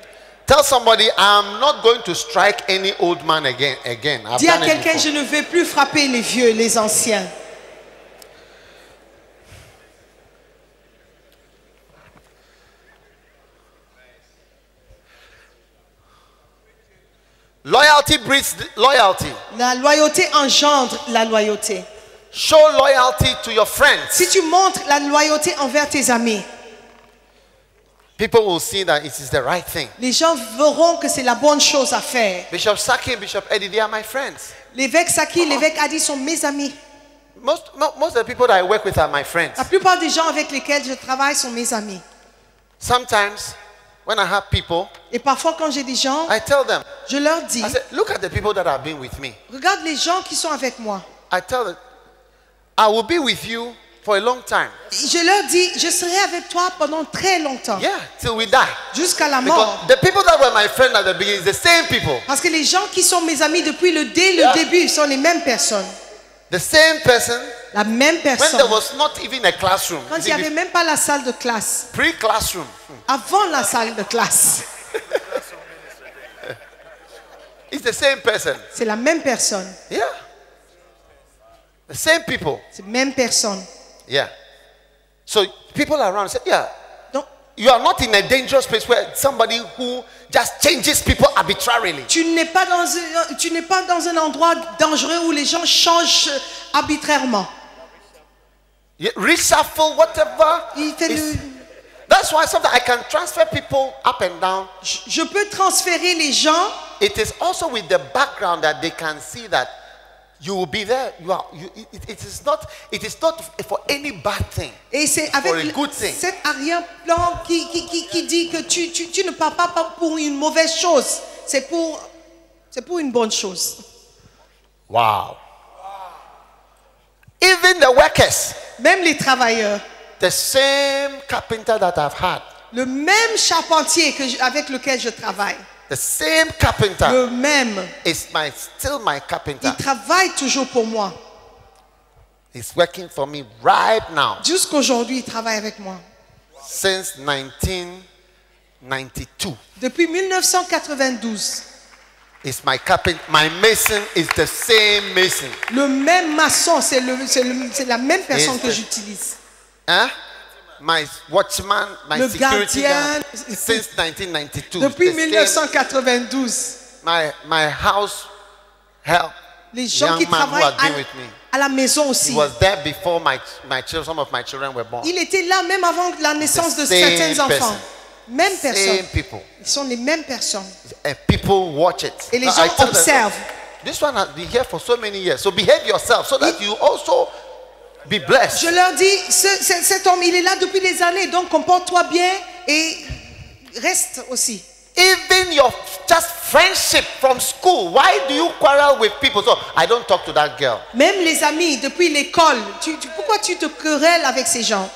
Speaker 1: Tell somebody, I'm not going to strike any old man again. I've
Speaker 2: Dis à
Speaker 1: done it
Speaker 2: quelqu'un,
Speaker 1: before.
Speaker 2: je ne vais plus frapper les vieux, les anciens.
Speaker 1: Loyalty breeds loyalty.
Speaker 2: La loyauté engendre la loyauté.
Speaker 1: Show loyalty to your friends.
Speaker 2: Si tu montres la loyauté envers tes amis,
Speaker 1: People will see that it is the right thing.
Speaker 2: les gens verront que c'est la bonne chose à faire.
Speaker 1: Bishop Saki and Bishop Eddie, they are my friends.
Speaker 2: L'évêque Saki, l'évêque Adi sont mes amis.
Speaker 1: Most of the people that I work with are my friends.
Speaker 2: La plupart des gens avec lesquels je travaille sont mes amis.
Speaker 1: Sometimes, when I have people,
Speaker 2: Et parfois quand j'ai des gens,
Speaker 1: I tell them,
Speaker 2: je leur dis,
Speaker 1: I say, look at the people that have been with me.
Speaker 2: regarde les gens qui sont avec moi.
Speaker 1: I tell them, I will be with you for a long time.
Speaker 2: Je leur dis, je serai avec toi pendant très longtemps.
Speaker 1: Yeah, till we die.
Speaker 2: Jusqu'à la mort.
Speaker 1: Because the people that were my friends at the beginning is the same people.
Speaker 2: Parce que les gens qui sont mes amis depuis dès le début sont les mêmes personnes.
Speaker 1: The same person
Speaker 2: La même
Speaker 1: when there
Speaker 2: personne.
Speaker 1: was not even a classroom.
Speaker 2: Quand il n'y avait même pas la salle de classe.
Speaker 1: Pre-classroom.
Speaker 2: Avant la salle de classe.
Speaker 1: It's the same person.
Speaker 2: C'est la même personne.
Speaker 1: Yeah. The same people.
Speaker 2: C'est la même personne.
Speaker 1: Yeah. So people around say, yeah,
Speaker 2: Donc,
Speaker 1: you are not in a dangerous place where somebody who just changes people arbitrarily.
Speaker 2: tu n'es pas dans un endroit dangereux où les gens changent arbitrairement.
Speaker 1: Yeah, reshuffle, whatever.
Speaker 2: Il fait
Speaker 1: It's- That's why sometimes I can transfer people up and down.
Speaker 2: je peux transférer les gens.
Speaker 1: It is also with the background that they can see that you will be there. It is not for any bad thing.
Speaker 2: Et c'est
Speaker 1: For a
Speaker 2: avec
Speaker 1: good thing.
Speaker 2: cet arrière-plan qui dit que tu ne pars pas pour une mauvaise chose. C'est pour une bonne chose.
Speaker 1: Wow. Even the workers,
Speaker 2: Même les travailleurs.
Speaker 1: the same carpenter that I've had,
Speaker 2: Le même charpentier avec lequel je travaille.
Speaker 1: the same carpenter
Speaker 2: Le même.
Speaker 1: is still my carpenter.
Speaker 2: Il travaille toujours pour moi.
Speaker 1: He's working for me right now
Speaker 2: Jusqu'aujourd'hui, il travaille avec moi.
Speaker 1: since 1992.
Speaker 2: Depuis 1992.
Speaker 1: It's my carpenter. My mason is the same mason.
Speaker 2: Le même maçon, c'est la même personne
Speaker 1: Yes,
Speaker 2: que
Speaker 1: sir.
Speaker 2: j'utilise.
Speaker 1: Huh? My watchman, my
Speaker 2: Le
Speaker 1: security
Speaker 2: gardien.
Speaker 1: guard since 1992.
Speaker 2: Depuis
Speaker 1: The same-
Speaker 2: 1992.
Speaker 1: my house help.
Speaker 2: Les gens
Speaker 1: Young
Speaker 2: qui
Speaker 1: man who
Speaker 2: travaillent
Speaker 1: had been with me.
Speaker 2: à la maison
Speaker 1: He
Speaker 2: aussi.
Speaker 1: was there before some of my children were born.
Speaker 2: Il était là même avant la naissance de
Speaker 1: The same
Speaker 2: certains enfants.
Speaker 1: person.
Speaker 2: Même personne.
Speaker 1: Same people.
Speaker 2: Ils sont les mêmes personnes.
Speaker 1: And people watch it.
Speaker 2: Et les
Speaker 1: Now,
Speaker 2: gens
Speaker 1: I tell them,
Speaker 2: observent.
Speaker 1: this one has been here for so many years. So behave yourself so that you also be blessed.
Speaker 2: Je leur dis, cet homme, il est là depuis des années, donc comporte-toi bien et reste aussi.
Speaker 1: Even your just friendship from school. Why do you quarrel with people? So I don't talk to that girl.
Speaker 2: Même les amis depuis l'école, pourquoi tu te querelles avec ces gens?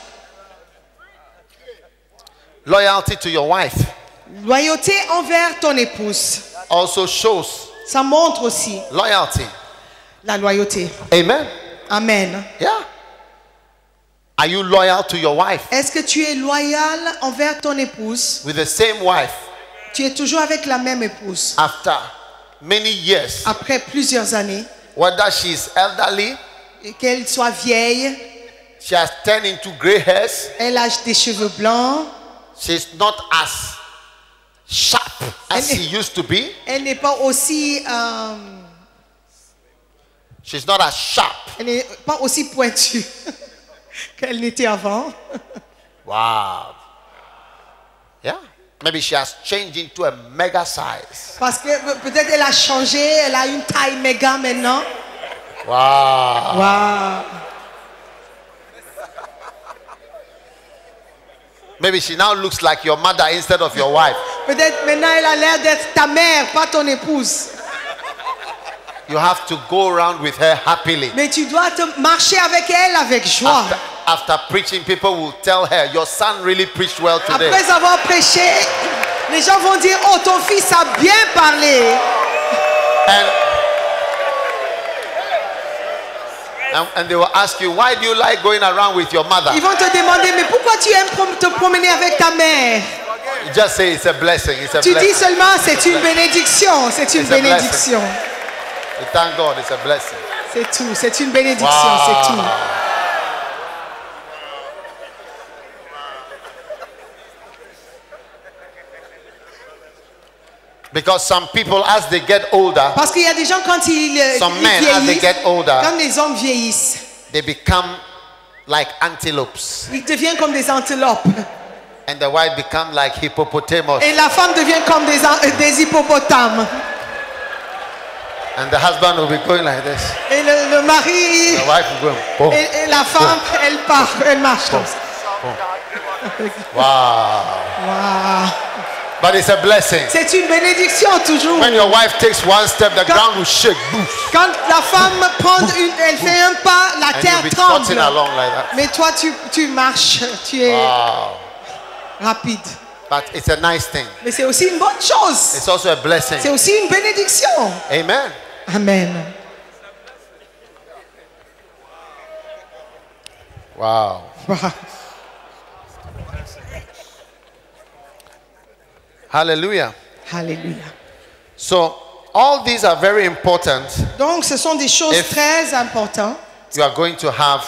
Speaker 1: Loyalty to your wife
Speaker 2: Loyauté envers ton épouse.
Speaker 1: also shows
Speaker 2: Ça montre aussi
Speaker 1: loyalty.
Speaker 2: la loyauté.
Speaker 1: Amen.
Speaker 2: Amen.
Speaker 1: Yeah. Are you loyal to your wife?
Speaker 2: Est-ce que tu es loyal envers ton épouse?
Speaker 1: With the same wife
Speaker 2: Tu es toujours avec la même épouse.
Speaker 1: after many years?
Speaker 2: Après plusieurs années,
Speaker 1: Whether she's elderly,
Speaker 2: et qu'elle soit vieille,
Speaker 1: she has turned into gray hairs,
Speaker 2: elle a des cheveux blancs,
Speaker 1: she's not as sharp as she used to be.
Speaker 2: elle n'est pas aussi,
Speaker 1: She's not as sharp.
Speaker 2: elle n'est pas aussi pointue qu'elle n'était avant.
Speaker 1: Wow. Yeah. Maybe she has changed into a mega size.
Speaker 2: Parce que peut-être elle a changé, elle a une taille méga maintenant.
Speaker 1: Wow.
Speaker 2: Waouh.
Speaker 1: Maybe she now looks like your mother instead of your wife.
Speaker 2: Peut-être maintenant elle a l'air d'être ta mère, pas ton épouse.
Speaker 1: You have to go around with her happily.
Speaker 2: Mais tu dois te marcher avec elle avec joie.
Speaker 1: After preaching, people will tell her, your son really preached well today.
Speaker 2: Après avoir prêché, les gens vont dire, oh, ton fils a bien parlé.
Speaker 1: And they will ask you, why do you like going around with your mother?
Speaker 2: Ils vont te demander, mais pourquoi tu aimes te promener avec ta mère?
Speaker 1: You just say it's a blessing. It's a
Speaker 2: Tu dis
Speaker 1: blessing.
Speaker 2: seulement, c'est une bénédiction. C'est une
Speaker 1: It's a
Speaker 2: bénédiction.
Speaker 1: We thank God, it's a blessing.
Speaker 2: C'est tout. C'est une bénédiction.
Speaker 1: Wow.
Speaker 2: C'est tout.
Speaker 1: Because some people, as they get older,
Speaker 2: Parce qu'il y a des gens quand ils
Speaker 1: some men, as they
Speaker 2: vieillissent,
Speaker 1: get older,
Speaker 2: quand les hommes vieillissent,
Speaker 1: they become like antelopes.
Speaker 2: ils deviennent comme des antilopes.
Speaker 1: And the wife become like hippopotamus.
Speaker 2: Et la femme devient comme des hippopotames.
Speaker 1: And the husband will be going like this.
Speaker 2: Et le mari
Speaker 1: The wife will go, boom.
Speaker 2: et la femme, elle part, elle marche comme ça.
Speaker 1: Wow.
Speaker 2: Wow.
Speaker 1: But it's a blessing.
Speaker 2: C'est une bénédiction toujours.
Speaker 1: When your wife takes one step, the ground will shake. Boof.
Speaker 2: Quand la femme elle fait un pas, la
Speaker 1: And
Speaker 2: terre
Speaker 1: you'll be trotting
Speaker 2: tremble.
Speaker 1: along like that.
Speaker 2: Mais toi, tu marches, tu es
Speaker 1: Wow.
Speaker 2: rapide.
Speaker 1: But it's a nice thing.
Speaker 2: Mais c'est aussi une bonne chose.
Speaker 1: It's also a blessing.
Speaker 2: C'est aussi une bénédiction.
Speaker 1: Amen.
Speaker 2: Amen.
Speaker 1: Wow. Hallelujah.
Speaker 2: Alléluia.
Speaker 1: So all these are very important.
Speaker 2: Donc, ce sont des choses
Speaker 1: If-
Speaker 2: très importantes.
Speaker 1: You are going to have,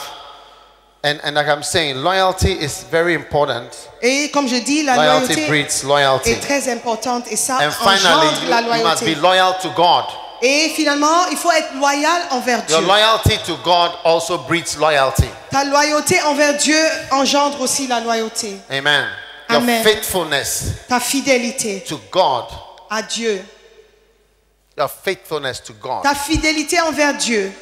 Speaker 1: and like I'm saying, loyalty is very important.
Speaker 2: Et comme je dis, la
Speaker 1: Loyalty
Speaker 2: loyauté
Speaker 1: breeds loyalty.
Speaker 2: est très importante. Et ça
Speaker 1: And finally,
Speaker 2: engendre la
Speaker 1: you must be
Speaker 2: loyauté.
Speaker 1: loyal to God.
Speaker 2: Et finalement, il faut être loyal envers
Speaker 1: Your
Speaker 2: Dieu.
Speaker 1: loyalty to God also breeds loyalty.
Speaker 2: Ta loyauté envers Dieu engendre aussi la loyauté.
Speaker 1: Amen. Your
Speaker 2: Amen.
Speaker 1: faithfulness
Speaker 2: Ta fidélité
Speaker 1: to God.
Speaker 2: à Dieu.
Speaker 1: Your faithfulness to God.
Speaker 2: Ta fidélité envers Dieu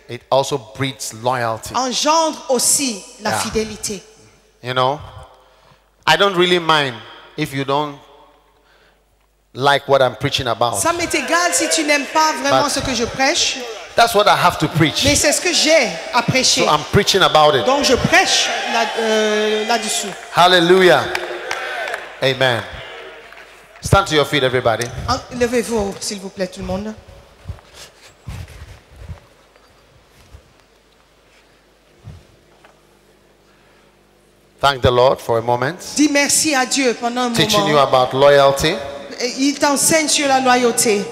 Speaker 1: It also breeds loyalty.
Speaker 2: engendre aussi la
Speaker 1: Yeah.
Speaker 2: fidélité.
Speaker 1: You know, I don't really mind if you don't like what I'm preaching about.
Speaker 2: Ça m'est égal si tu n'aimes pas vraiment
Speaker 1: But-
Speaker 2: ce que je prêche,
Speaker 1: That's what I have to preach.
Speaker 2: mais c'est ce que j'ai à prêcher.
Speaker 1: So I'm preaching about it.
Speaker 2: Donc je prêche là-dessus.
Speaker 1: Hallelujah. Amen. Stand to your feet, everybody.
Speaker 2: Levez-vous, s'il vous plaît, tout le monde.
Speaker 1: Thank the Lord for a moment.
Speaker 2: Dis merci à Dieu pendant un
Speaker 1: Teaching you
Speaker 2: moment.
Speaker 1: about loyalty.
Speaker 2: Il t'enseigne sur la loyauté.